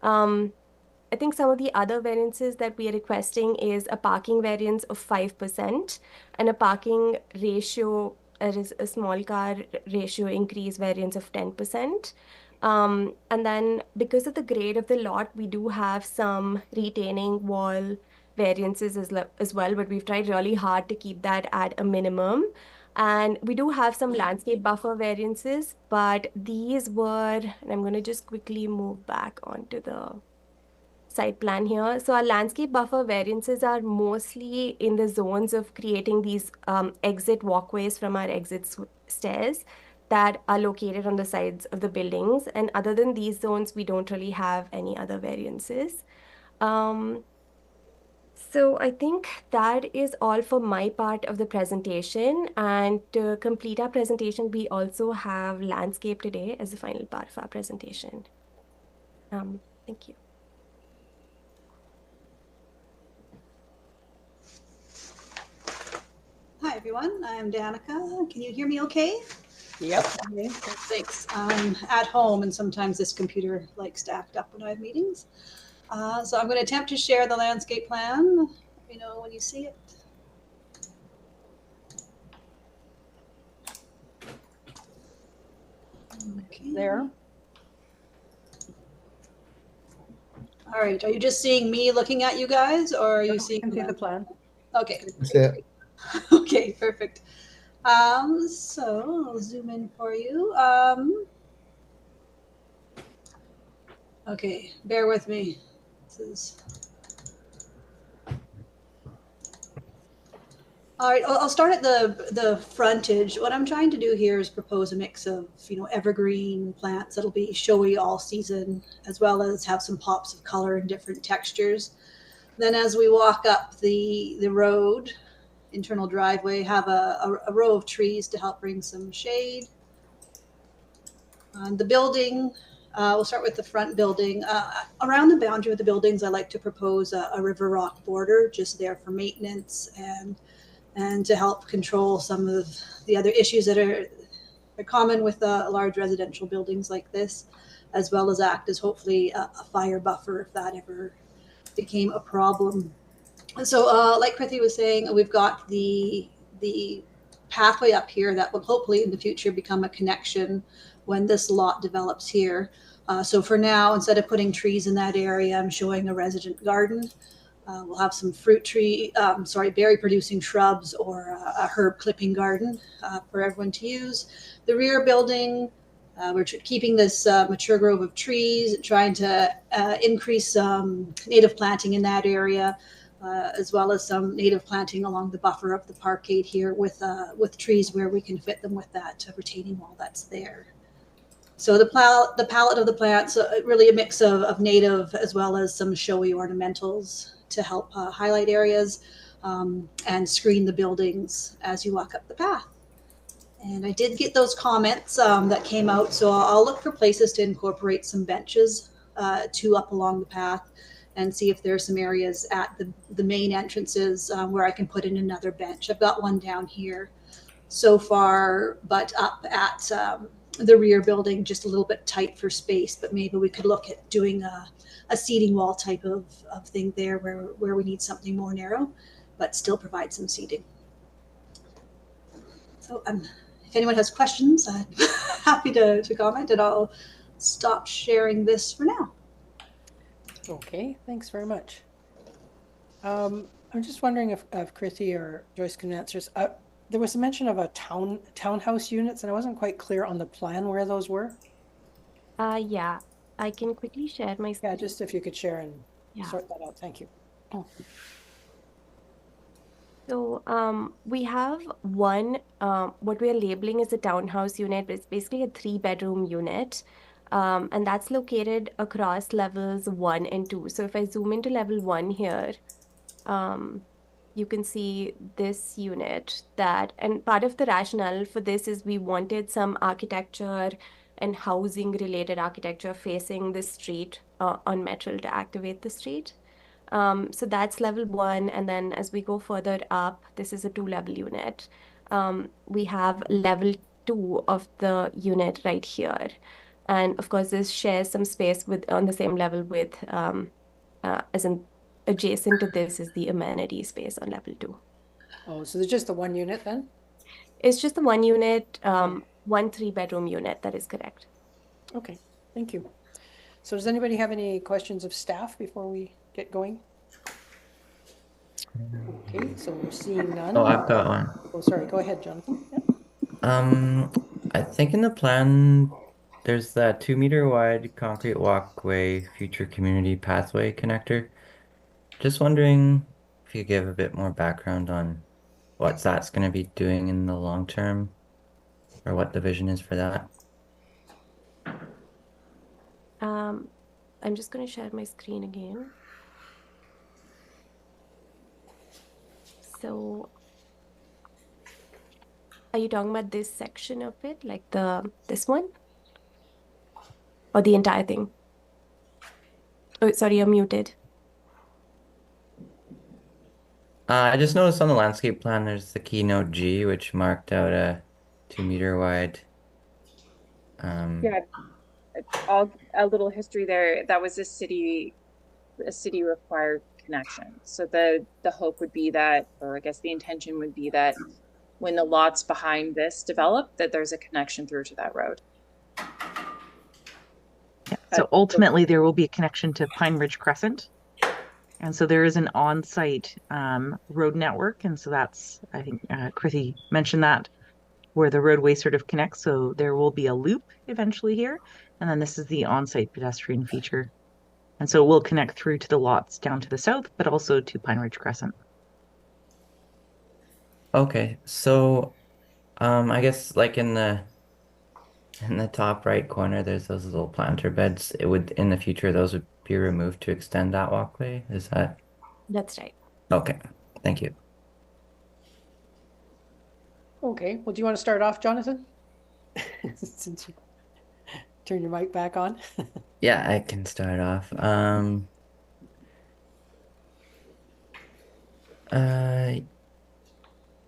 I think some of the other variances that we are requesting is a parking variance of 5% and a parking ratio, a small car ratio increase variance of 10%. And then because of the grade of the lot, we do have some retaining wall variances as well, but we've tried really hard to keep that at a minimum. And we do have some landscape buffer variances, but these were, and I'm going to just quickly move back onto the site plan here. So our landscape buffer variances are mostly in the zones of creating these exit walkways from our exit stairs that are located on the sides of the buildings. And other than these zones, we don't really have any other variances. So I think that is all for my part of the presentation. And to complete our presentation, we also have landscape today as the final part of our presentation. Thank you. Hi, everyone. I'm Danica. Can you hear me okay? Yep. Okay, thanks. I'm at home, and sometimes this computer likes to act up when I have meetings. So I'm going to attempt to share the landscape plan. Let me know when you see it. Okay. There. All right. Are you just seeing me looking at you guys, or are you You seeing can see the plan. Okay. That's it. Okay, perfect. So I'll zoom in for you. Okay, bear with me. This is all right. I'll start at the frontage. What I'm trying to do here is propose a mix of evergreen plants that'll be showy all season, as well as have some pops of color and different textures. Then as we walk up the road, internal driveway, have a row of trees to help bring some shade. The building, we'll start with the front building. Around the boundary of the buildings, I like to propose a river rock border just there for maintenance and to help control some of the other issues that are common with large residential buildings like this, as well as act as hopefully a fire buffer if that ever became a problem. So like Krithi was saying, we've got the pathway up here that will hopefully in the future become a connection when this lot develops here. So for now, instead of putting trees in that area, I'm showing a resident garden. We'll have some berry producing shrubs or a herb clipping garden for everyone to use. The rear building, we're keeping this mature grove of trees, trying to increase native planting in that area, as well as some native planting along the buffer of the parkade here with trees where we can fit them with that retaining wall that's there. So the palette of the plants, really a mix of native as well as some showy ornamentals to help highlight areas and screen the buildings as you walk up the path. And I did get those comments that came out, so I'll look for places to incorporate some benches up along the path and see if there are some areas at the main entrances where I can put in another bench. I've got one down here so far, but up at the rear building, just a little bit tight for space, but maybe we could look at doing a seating wall type of thing there where we need something more narrow, but still provide some seating. So if anyone has questions, I'm happy to comment, and I'll stop sharing this for now. Okay, thanks very much. I'm just wondering if Krithi or Joyce can answer this. There was a mention of a townhouse units, and I wasn't quite clear on the plan where those were. Yeah, I can quickly share my screen. Yeah, just if you could share and Yeah. sort that out. Thank you. Oh. So we have one, what we are labeling as a townhouse unit, but it's basically a 3-bedroom unit. And that's located across levels 1 and 2. So if I zoom into level 1 here, you can see this unit and part of the rationale for this is we wanted some architecture and housing related architecture facing the street on Metrel to activate the street. So that's level 1. And then as we go further up, this is a 2-level unit. We have level 2 of the unit right here. And of course, this shares some space on the same level with, as in adjacent to this is the amenity space on level 2. Oh, so there's just the one unit then? It's just the one unit, 1 3-bedroom unit. That is correct. Okay, thank you. So does anybody have any questions of staff before we get going? Okay, so we're seeing none. Oh, I've got one. Oh, sorry, go ahead, Jonathan. Yeah. I think in the plan there's that 2-meter wide concrete walkway, future community pathway connector. Just wondering if you could give a bit more background on what that's going to be doing in the long term. or what the vision is for that? I'm just going to share my screen again. So, are you talking about this section of it, like this one? Or the entire thing? Oh, sorry, you're muted. I just noticed on the landscape plan there's the keynote G, which marked out a 2 meter wide. Yeah, a little history there. That was a city required connection. So the hope would be that, or I guess the intention would be that when the lots behind this develop, that there's a connection through to that road. Yeah. So ultimately, there will be a connection to Pine Ridge Crescent. And so there is an on-site road network. And so that's, I think Krithy mentioned that, where the roadway sort of connects. So there will be a loop eventually here. And then this is the on-site pedestrian feature. And so it will connect through to the lots down to the south, but also to Pine Ridge Crescent. Okay, so I guess like in the top right corner, there's those little planter beds. It would, in the future, those would be removed to extend that walkway. Is that That's right. okay? Thank you. Okay, well, do you want to start off, Jonathan? Since you turn your mic back on. Yeah, I can start off.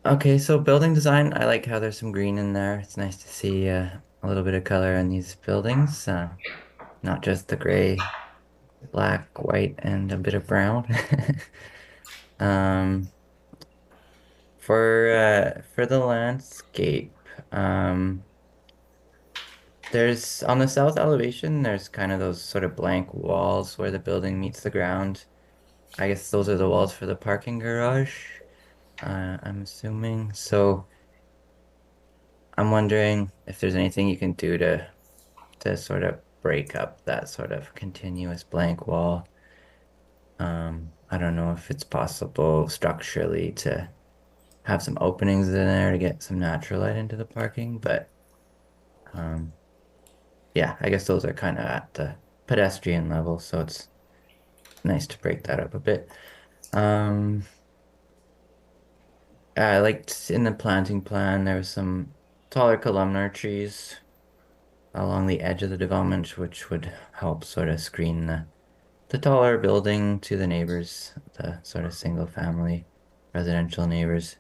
Okay, so building design, I like how there's some green in there. It's nice to see a little bit of color in these buildings, not just the gray, black, white, and a bit of brown. For the landscape, there's on the south elevation, there's kind of those sort of blank walls where the building meets the ground. I guess those are the walls for the parking garage. I'm assuming. So I'm wondering if there's anything you can do to sort of break up that sort of continuous blank wall. I don't know if it's possible structurally to have some openings in there to get some natural light into the parking, but yeah, I guess those are kind of at the pedestrian level, so it's nice to break that up a bit. I liked in the planting plan, there was some taller columnar trees along the edge of the development, which would help sort of screen the taller building to the neighbors, the sort of single family residential neighbors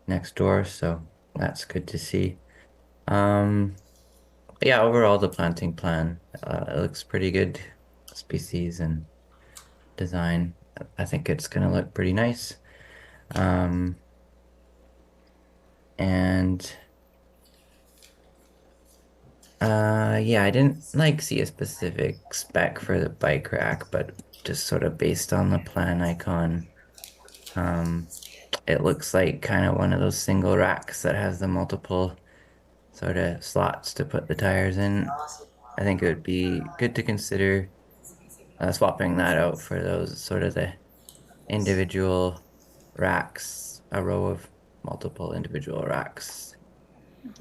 next door. So that's good to see. Yeah, overall the planting plan, it looks pretty good, species and design. I think it's gonna look pretty nice. And yeah, I didn't like see a specific spec for the bike rack, but just sort of based on the plan icon, it looks like kind of one of those single racks that has the multiple sort of slots to put the tires in. I think it would be good to consider swapping that out for those sort of the individual racks, a row of multiple individual racks.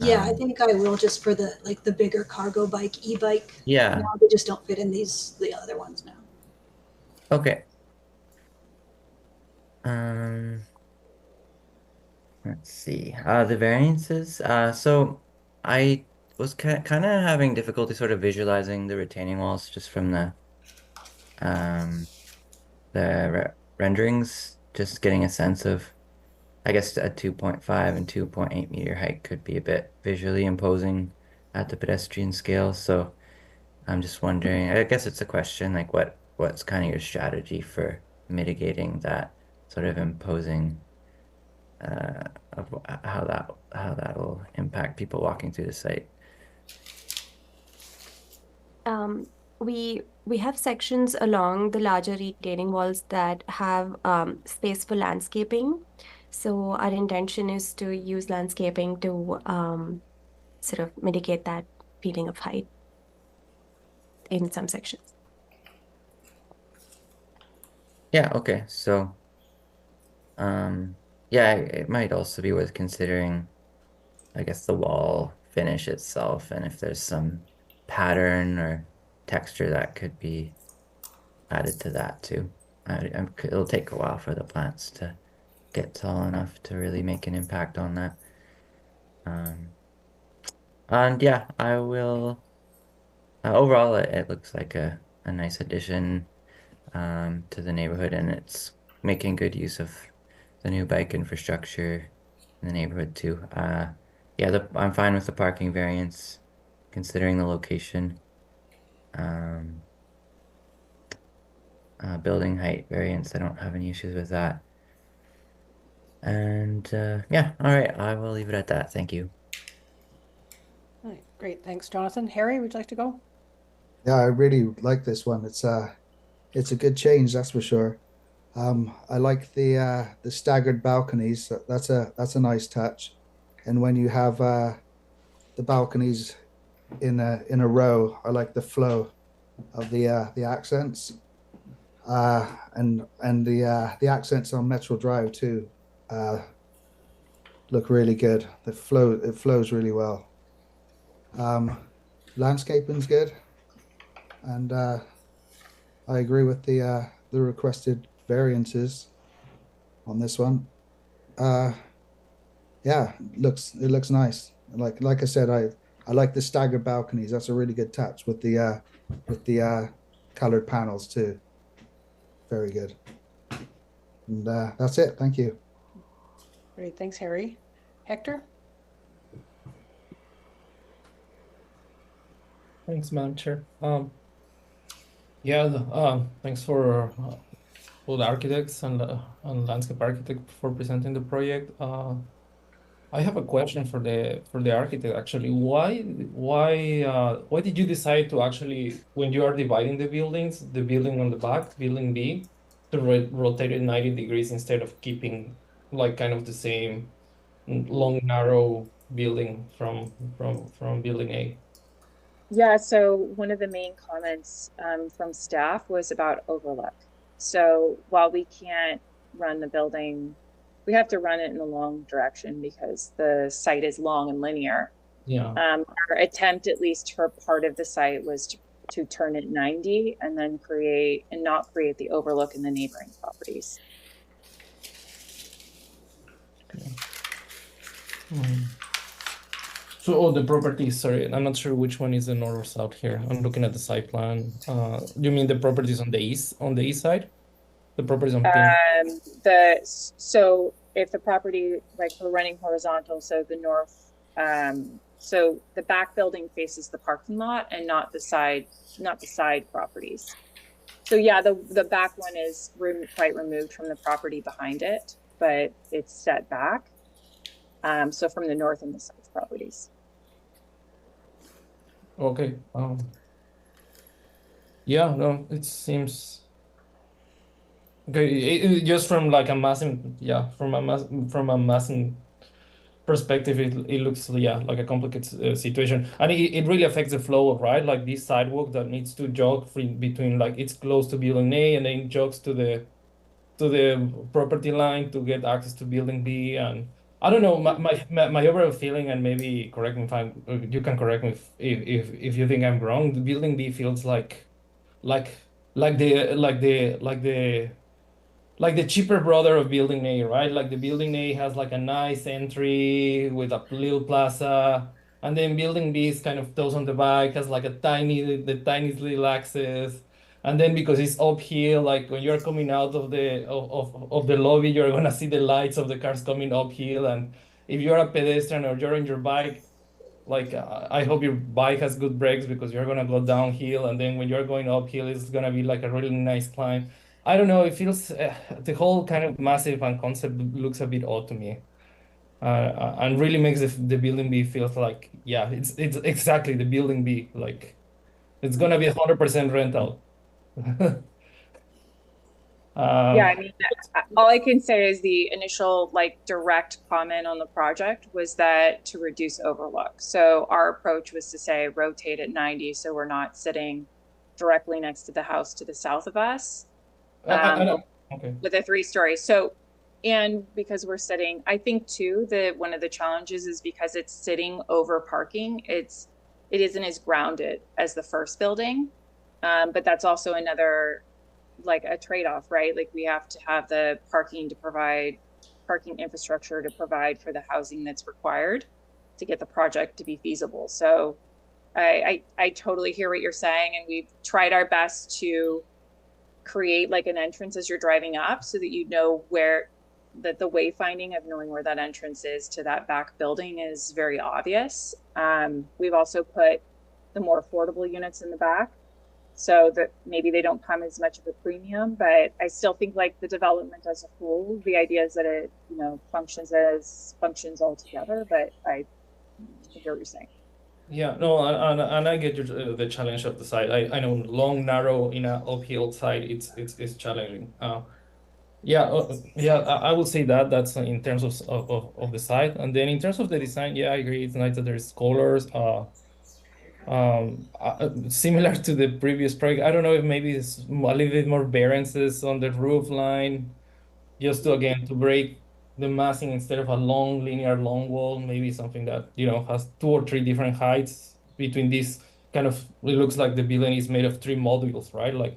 Yeah, I think I will just for the bigger cargo bike, e-bike. Yeah. Now they just don't fit in the other ones now. Okay. Let's see. The variances. So I was kind of having difficulty sort of visualizing the retaining walls just from the renderings, just getting a sense of, I guess a 2.5 and 2.8 meter height could be a bit visually imposing at the pedestrian scale. So I'm just wondering, I guess it's a question like what's kind of your strategy for mitigating that sort of imposing of how that'll impact people walking through the site. We have sections along the larger retaining walls that have space for landscaping. So our intention is to use landscaping to sort of mitigate that feeling of height in some sections. Yeah, okay. So yeah, it might also be worth considering I guess the wall finish itself, and if there's some pattern or texture that could be added to that too. It'll take a while for the plants to get tall enough to really make an impact on that. And yeah, I will. Overall, it looks like a nice addition to the neighborhood, and it's making good use of the new bike infrastructure in the neighborhood too. Yeah, I'm fine with the parking variance, considering the location. Building height variance, I don't have any issues with that. And yeah, all right, I will leave it at that. Thank you. All right, great. Thanks, Jonathan. Harry, would you like to go? Yeah, I really like this one. It's a good change, that's for sure. I like the staggered balconies. That's a nice touch. And when you have the balconies in a row, I like the flow of the accents. And the accents on Metro Drive too look really good. It flows really well. Landscaping's good, and I agree with the requested variances on this one. Yeah, it looks nice. Like I said, I like the staggered balconies. That's a really good touch with the colored panels too. Very good. And that's it. Thank you. Great. Thanks, Harry. Hector? Thanks, Madam Chair. Yeah, thanks for all the architects and landscape architect for presenting the project. I have a question for the architect actually. Why did you decide to actually, when you are dividing the buildings, the building on the back, building B, to rotate it 90 degrees instead of keeping like kind of the same long narrow building from building A? Yeah, so one of the main comments from staff was about overlook. So while we can't run the building, we have to run it in the long direction because the site is long and linear. Yeah. Our attempt, at least for part of the site, was to turn it 90 and then not create the overlook in the neighboring properties. Okay. So, the properties, sorry, I'm not sure which one is the north or south here. I'm looking at the site plan. You mean the properties on the east side? The properties on pink? So if the property, like we're running horizontal, so the north, so the back building faces the parking lot and not the side properties. So yeah, the back one is quite removed from the property behind it, but it's set back. So from the north and the south properties. Okay. Yeah, no, it seems okay. Just from like a massing, yeah, from a massing perspective, it looks, yeah, like a complicated situation, and it really affects the flow of, right, like this sidewalk that needs to jog between, like, it's close to building A and then jogs to the property line to get access to building B. And I don't know, my overall feeling, and maybe correct me if you can correct me if you think I'm wrong. The building B feels like the cheaper brother of building A, right? Like the building A has like a nice entry with a little plaza, and then building B is kind of those on the back, has like the tiniest little access. And then because it's uphill, like when you're coming out of the lobby, you're gonna see the lights of the cars coming uphill. And if you're a pedestrian or you're on your bike, like I hope your bike has good brakes because you're gonna go downhill. And then when you're going uphill, it's gonna be like a really nice climb. I don't know. It feels the whole kind of massive and concept looks a bit odd to me, and really makes the building B feels like, yeah, it's exactly the building B. Like it's gonna be 100% rental. Yeah, I mean, all I can say is the initial like direct comment on the project was that to reduce overlook. So our approach was to say rotate at 90, so we're not sitting directly next to the house to the south of us. Okay. With a 3-story. So And because we're sitting, I think too, that one of the challenges is because it's sitting over parking, it isn't as grounded as the first building. But that's also another, like a trade-off, right? Like we have to have the parking infrastructure to provide for the housing that's required to get the project to be feasible. So I totally hear what you're saying, and we've tried our best to create like an entrance as you're driving up so that you know where the wayfinding of knowing where that entrance is to that back building is very obvious. We've also put the more affordable units in the back so that maybe they don't come as much of a premium, but I still think like the development as a whole, the idea is that it, you know, functions all together, but I hear what you're saying. Yeah, no, and I get the challenge of the site. I know long, narrow in a uphill side, it's challenging. Yeah, I would say that's in terms of the site, and then in terms of the design, yeah, I agree. It's nice that there's colors. Similar to the previous project. I don't know if maybe it's a little bit more variances on the roof line, just to again to break the massing instead of a long linear long wall, maybe something that has 2 or 3 different heights between these kind of. It looks like the building is made of 3 modules, right? Like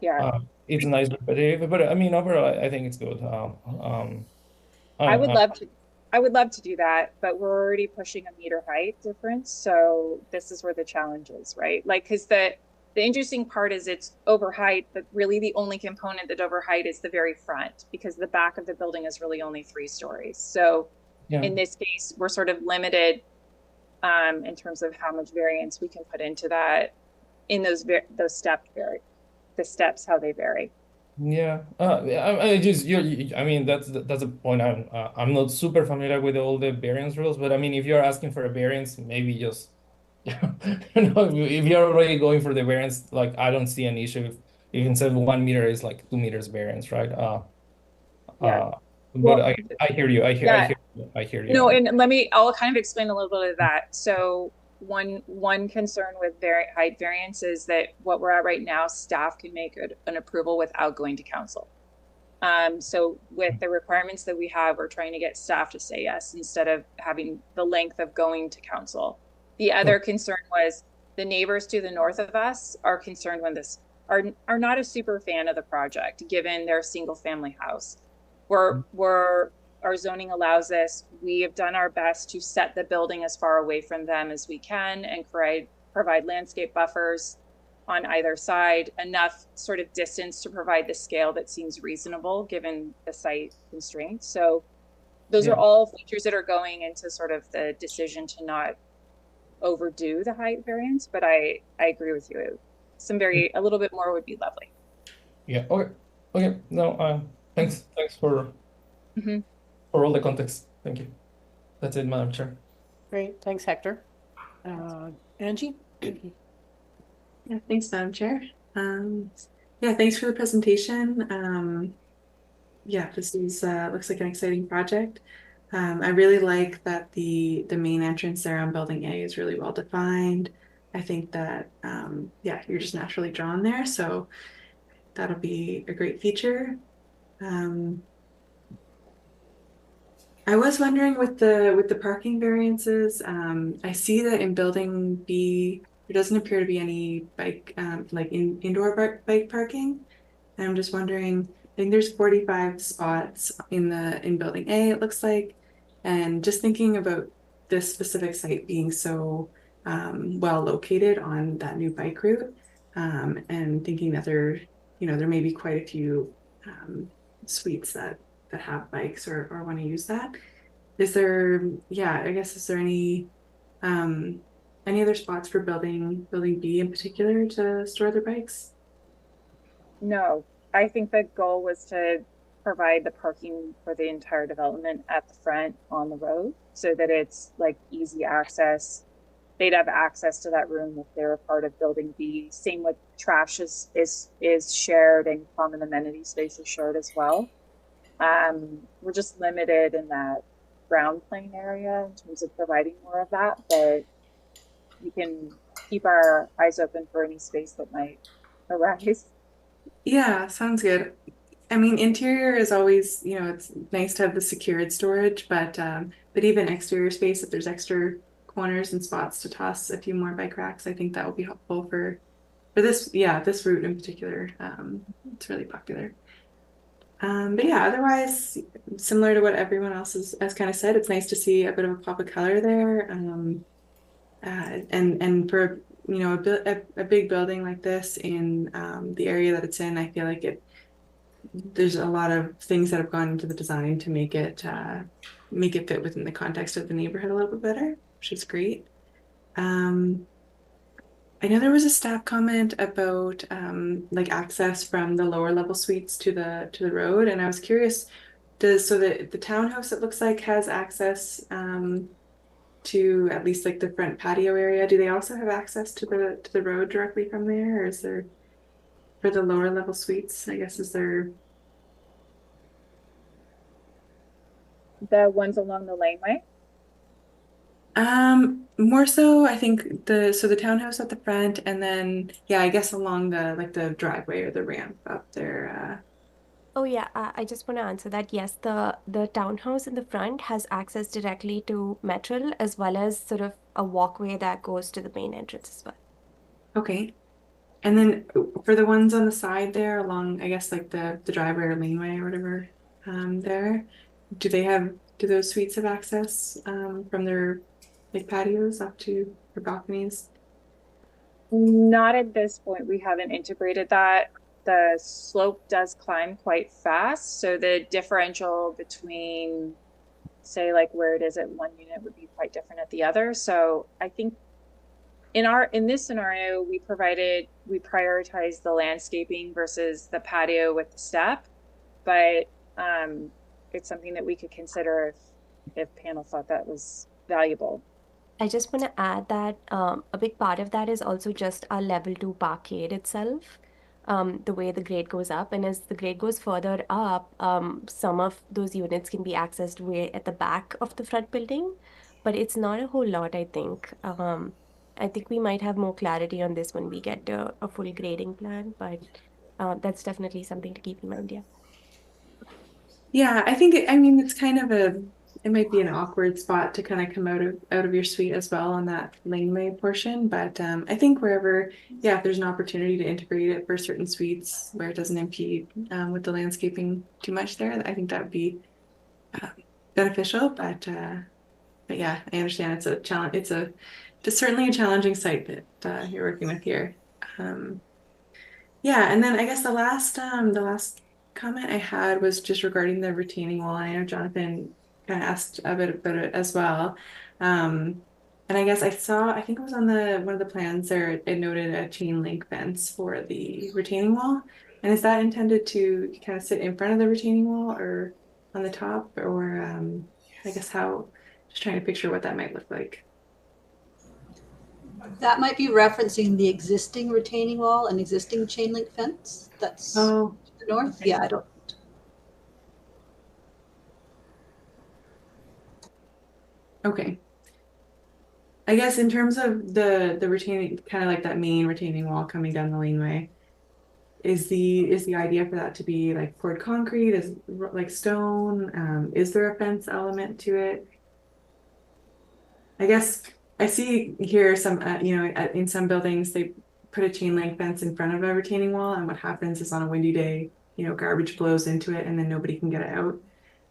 Yeah. it's nice, but I mean overall I think it's good. I would love to do that, but we're already pushing a meter height difference. So this is where the challenge is, right? Like, because the interesting part is it's over height, but really the only component that over height is the very front, because the back of the building is really only 3 stories. So in this case, we're sort of limited in terms of how much variance we can put into that in those steps vary. The steps, how they vary. Yeah, I just I mean that's a point. I'm not super familiar with all the variance rules, but I mean if you're asking for a variance, maybe just if you're already going for the variance, like I don't see an issue if instead of 1 meter is like 2 meters variance, right? Yeah. But Well, I hear you. I hear you. No, and I'll kind of explain a little bit of that. So one concern with height variance is that what we're at right now, staff can make an approval without going to council. So with the requirements that we have, we're trying to get staff to say yes instead of having the length of going to council. The other concern was the neighbors to the north of us are concerned when this are not a super fan of the project, given their single family house. Our zoning allows this. We have done our best to set the building as far away from them as we can and provide landscape buffers on either side, enough sort of distance to provide the scale that seems reasonable given the site constraints. So those are all features that are going into sort of the decision to not overdo the height variance, but I agree with you. A little bit more would be lovely. Yeah. Okay. No. Thanks for all the context. Thank you. That's it, Madam Chair. Great. Thanks, Hector. Angie? Yeah, thanks, Madam Chair. Yeah, thanks for the presentation. Yeah, this is looks like an exciting project. I really like that the main entrance there on Building A is really well defined. I think that yeah, you're just naturally drawn there, so that'll be a great feature. I was wondering with the parking variances, I see that in Building B there doesn't appear to be any bike indoor bike parking. And I'm just wondering, I think there's 45 spots in Building A, it looks like, and just thinking about this specific site being so well located on that new bike route, and thinking that there may be quite a few suites that have bikes or want to use that. Is there, I guess, is there any other spots for building B in particular to store their bikes? No, I think the goal was to provide the parking for the entire development at the front on the road so that it's like easy access. They'd have access to that room if they were part of Building B. Same with trash is shared, and common amenity space is shared as well. We're just limited in that ground plane area in terms of providing more of that, but we can keep our eyes open for any space that might arise. Yeah, sounds good. I mean, interior is always, you know, it's nice to have the secured storage, but even exterior space, if there's extra corners and spots to toss a few more bike racks, I think that will be helpful for this, yeah, this route in particular. It's really popular. But yeah, otherwise, similar to what everyone else has kind of said, it's nice to see a bit of a pop of color there. And for, you know, a big building like this in the area that it's in, I feel like there's a lot of things that have gone into the design to make it fit within the context of the neighborhood a little bit better, which is great. I know there was a staff comment about like access from the lower level suites to the road, and I was curious, so the townhouse, it looks like, has access to at least like the front patio area. Do they also have access to the road directly from there, or is there, for the lower level suites, I guess, is there? The ones along the laneway? More so, I think the townhouse at the front, and then yeah, I guess along the driveway or the ramp up there. Oh yeah, I just want to answer that. Yes, the townhouse in the front has access directly to Metril, as well as sort of a walkway that goes to the main entrance as well. Okay. And then for the ones on the side there along, I guess like the driveway or laneway or whatever, there, do those suites have access from their like patios up to their balconies? Not at this point. We haven't integrated that. The slope does climb quite fast, so the differential between, say, like where it is at one unit would be quite different at the other. So I think in this scenario, we prioritized the landscaping versus the patio with the step, but it's something that we could consider if panel thought that was valuable. I just want to add that a big part of that is also just our level 2 parkade itself. The way the grade goes up, and as the grade goes further up, some of those units can be accessed way at the back of the front building, but it's not a whole lot, I think. I think we might have more clarity on this when we get a full grading plan, but that's definitely something to keep in mind. Yeah. Yeah, I think it's kind of it might be an awkward spot to kind of come out of your suite as well on that laneway portion, but I think wherever, yeah, if there's an opportunity to integrate it for certain suites where it doesn't impede with the landscaping too much there, I think that would be beneficial. But yeah, I understand it's a challenge. It's certainly a challenging site that you're working with here. Yeah, and then I guess the last comment I had was just regarding the retaining wall. I know Jonathan kind of asked a bit about it as well. And I guess I think it was on one of the plans there, it noted a chain link fence for the retaining wall. And is that intended to kind of sit in front of the retaining wall or on the top, or I guess just trying to picture what that might look like. That might be referencing the existing retaining wall and existing chain link fence. That's to the north. Yeah, I don't. Okay. I guess in terms of the retaining, kind of like that main retaining wall coming down the laneway, is the idea for that to be like poured concrete, is like stone? Is there a fence element to it? I guess I see here some, in some buildings they put a chain link fence in front of a retaining wall, and what happens is on a windy day, garbage blows into it and then nobody can get it out.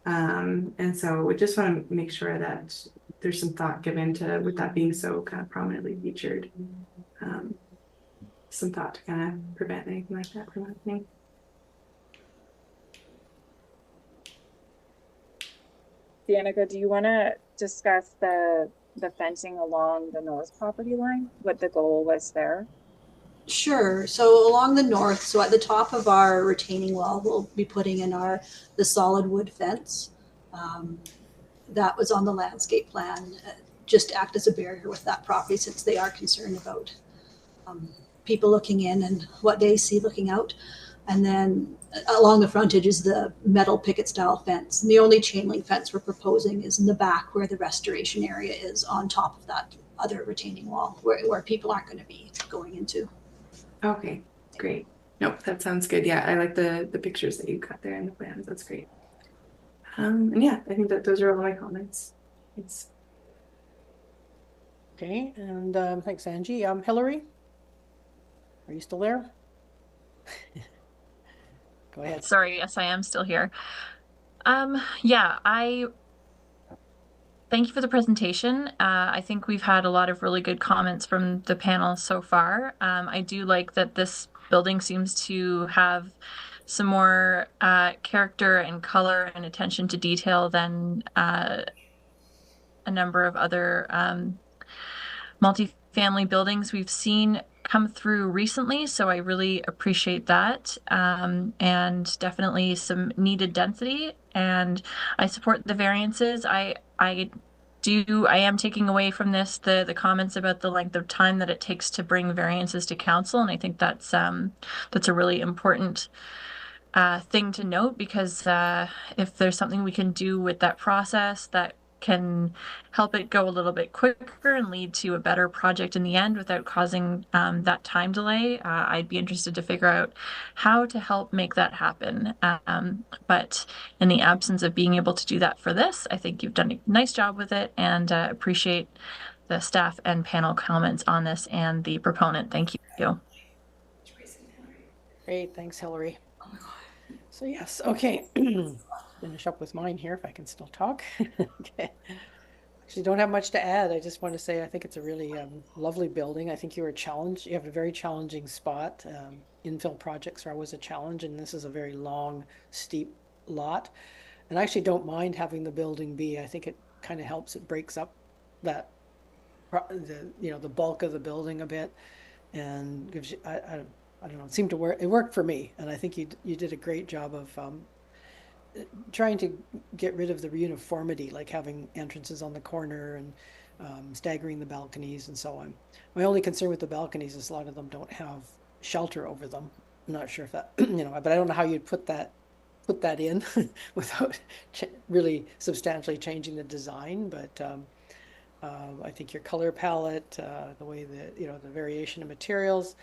And so we just want to make sure that there's some thought given to, with that being so kind of prominently featured, some thought to kind of prevent anything like that from happening. Danica, do you want to discuss the fencing along the north property line, what the goal was there? Sure. So along the north, so at the top of our retaining wall, we'll be putting in the solid wood fence. That was on the landscape plan, just to act as a barrier with that property, since they are concerned about people looking in and what they see looking out. And then along the frontage is the metal picket style fence. And the only chain link fence we're proposing is in the back where the restoration area is, on top of that other retaining wall where people aren't going to be going into. Okay, great. Nope, that sounds good. Yeah, I like the pictures that you got there in the plans. That's great. And yeah, I think that those are all my comments. Thanks. Okay, and thanks, Angie. Hillary, are you still there? Go ahead. Sorry, yes, I am still here. Yeah, I thank you for the presentation. I think we've had a lot of really good comments from the panel so far. I do like that this building seems to have some more character and color and attention to detail than a number of other multifamily buildings we've seen come through recently. So I really appreciate that, and definitely some needed density. And I support the variances. I am taking away from this the comments about the length of time that it takes to bring variances to council, and I think that's a really important thing to note, because if there's something we can do with that process that can help it go a little bit quicker and lead to a better project in the end without causing that time delay, I'd be interested to figure out how to help make that happen. But in the absence of being able to do that for this, I think you've done a nice job with it, and appreciate the staff and panel comments on this and the proponent. Thank you. Great, thanks, Hillary. So yes, okay. Finish up with mine here if I can still talk. Okay. Actually, don't have much to add. I just want to say I think it's a really lovely building. I think you were challenged. You have a very challenging spot. Infill projects are always a challenge, and this is a very long, steep lot. And I actually don't mind having the building be. I think it kind of helps. It breaks up that the bulk of the building a bit, and gives you. I don't know. It seemed to work. It worked for me, and I think you did a great job of trying to get rid of the uniformity, like having entrances on the corner and staggering the balconies and so on. My only concern with the balconies is a lot of them don't have shelter over them. I'm not sure if that, but I don't know how you'd put that in without really substantially changing the design. But I think your color palette, the way that, the variation of materials,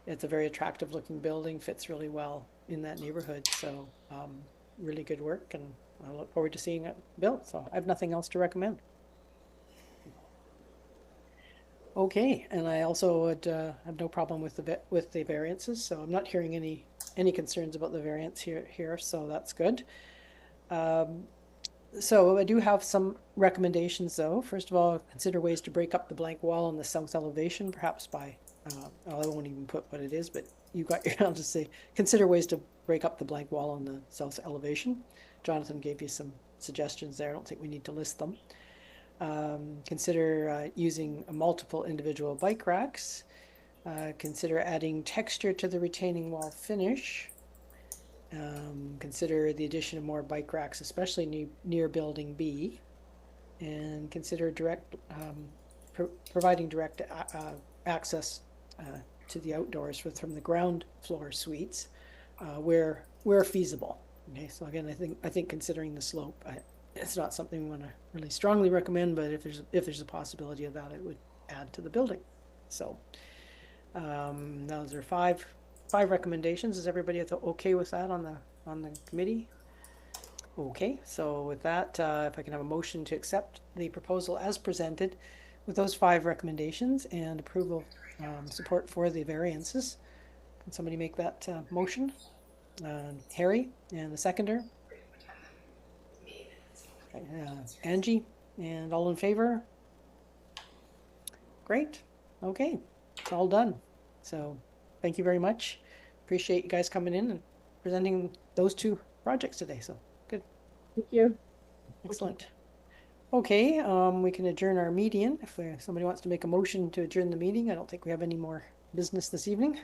it's a very attractive looking building, fits really well in that neighborhood. So really good work, and I look forward to seeing it built. So I have nothing else to recommend. Okay, and I also would have no problem with the variances. So I'm not hearing any concerns about the variance here. So that's good. So I do have some recommendations, though. First of all, consider ways to break up the blank wall on the south elevation, perhaps by I won't even put what it is, but I'll just say consider ways to break up the blank wall on the south elevation. Jonathan gave you some suggestions there. I don't think we need to list them. Consider using multiple individual bike racks. Consider adding texture to the retaining wall finish. Consider the addition of more bike racks, especially near building B. And consider providing direct access to the outdoors from the ground floor suites where feasible. Okay, so again, I think considering the slope, it's not something we want to really strongly recommend, but if there's a possibility of that, it would add to the building. So those are five recommendations. Is everybody okay with that on the committee? Okay, so with that, if I can have a motion to accept the proposal as presented with those 5 recommendations and approval, support for the variances. Can somebody make that motion? Harry, and the seconder? Angie, and all in favor? Great. Okay, it's all done. So thank you very much. Appreciate you guys coming in and presenting those 2 projects today. So good. Thank you. Excellent. Okay, we can adjourn our meeting. If somebody wants to make a motion to adjourn the meeting, I don't think we have any more business this evening.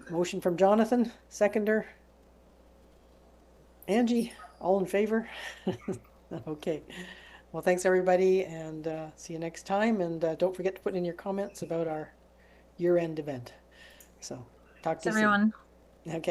Motion from Jonathan, seconder. Angie, all in favor? Okay. Well, thanks everybody, and see you next time. And don't forget to put in your comments about our year-end event. So talk to you soon. Everyone. Okay.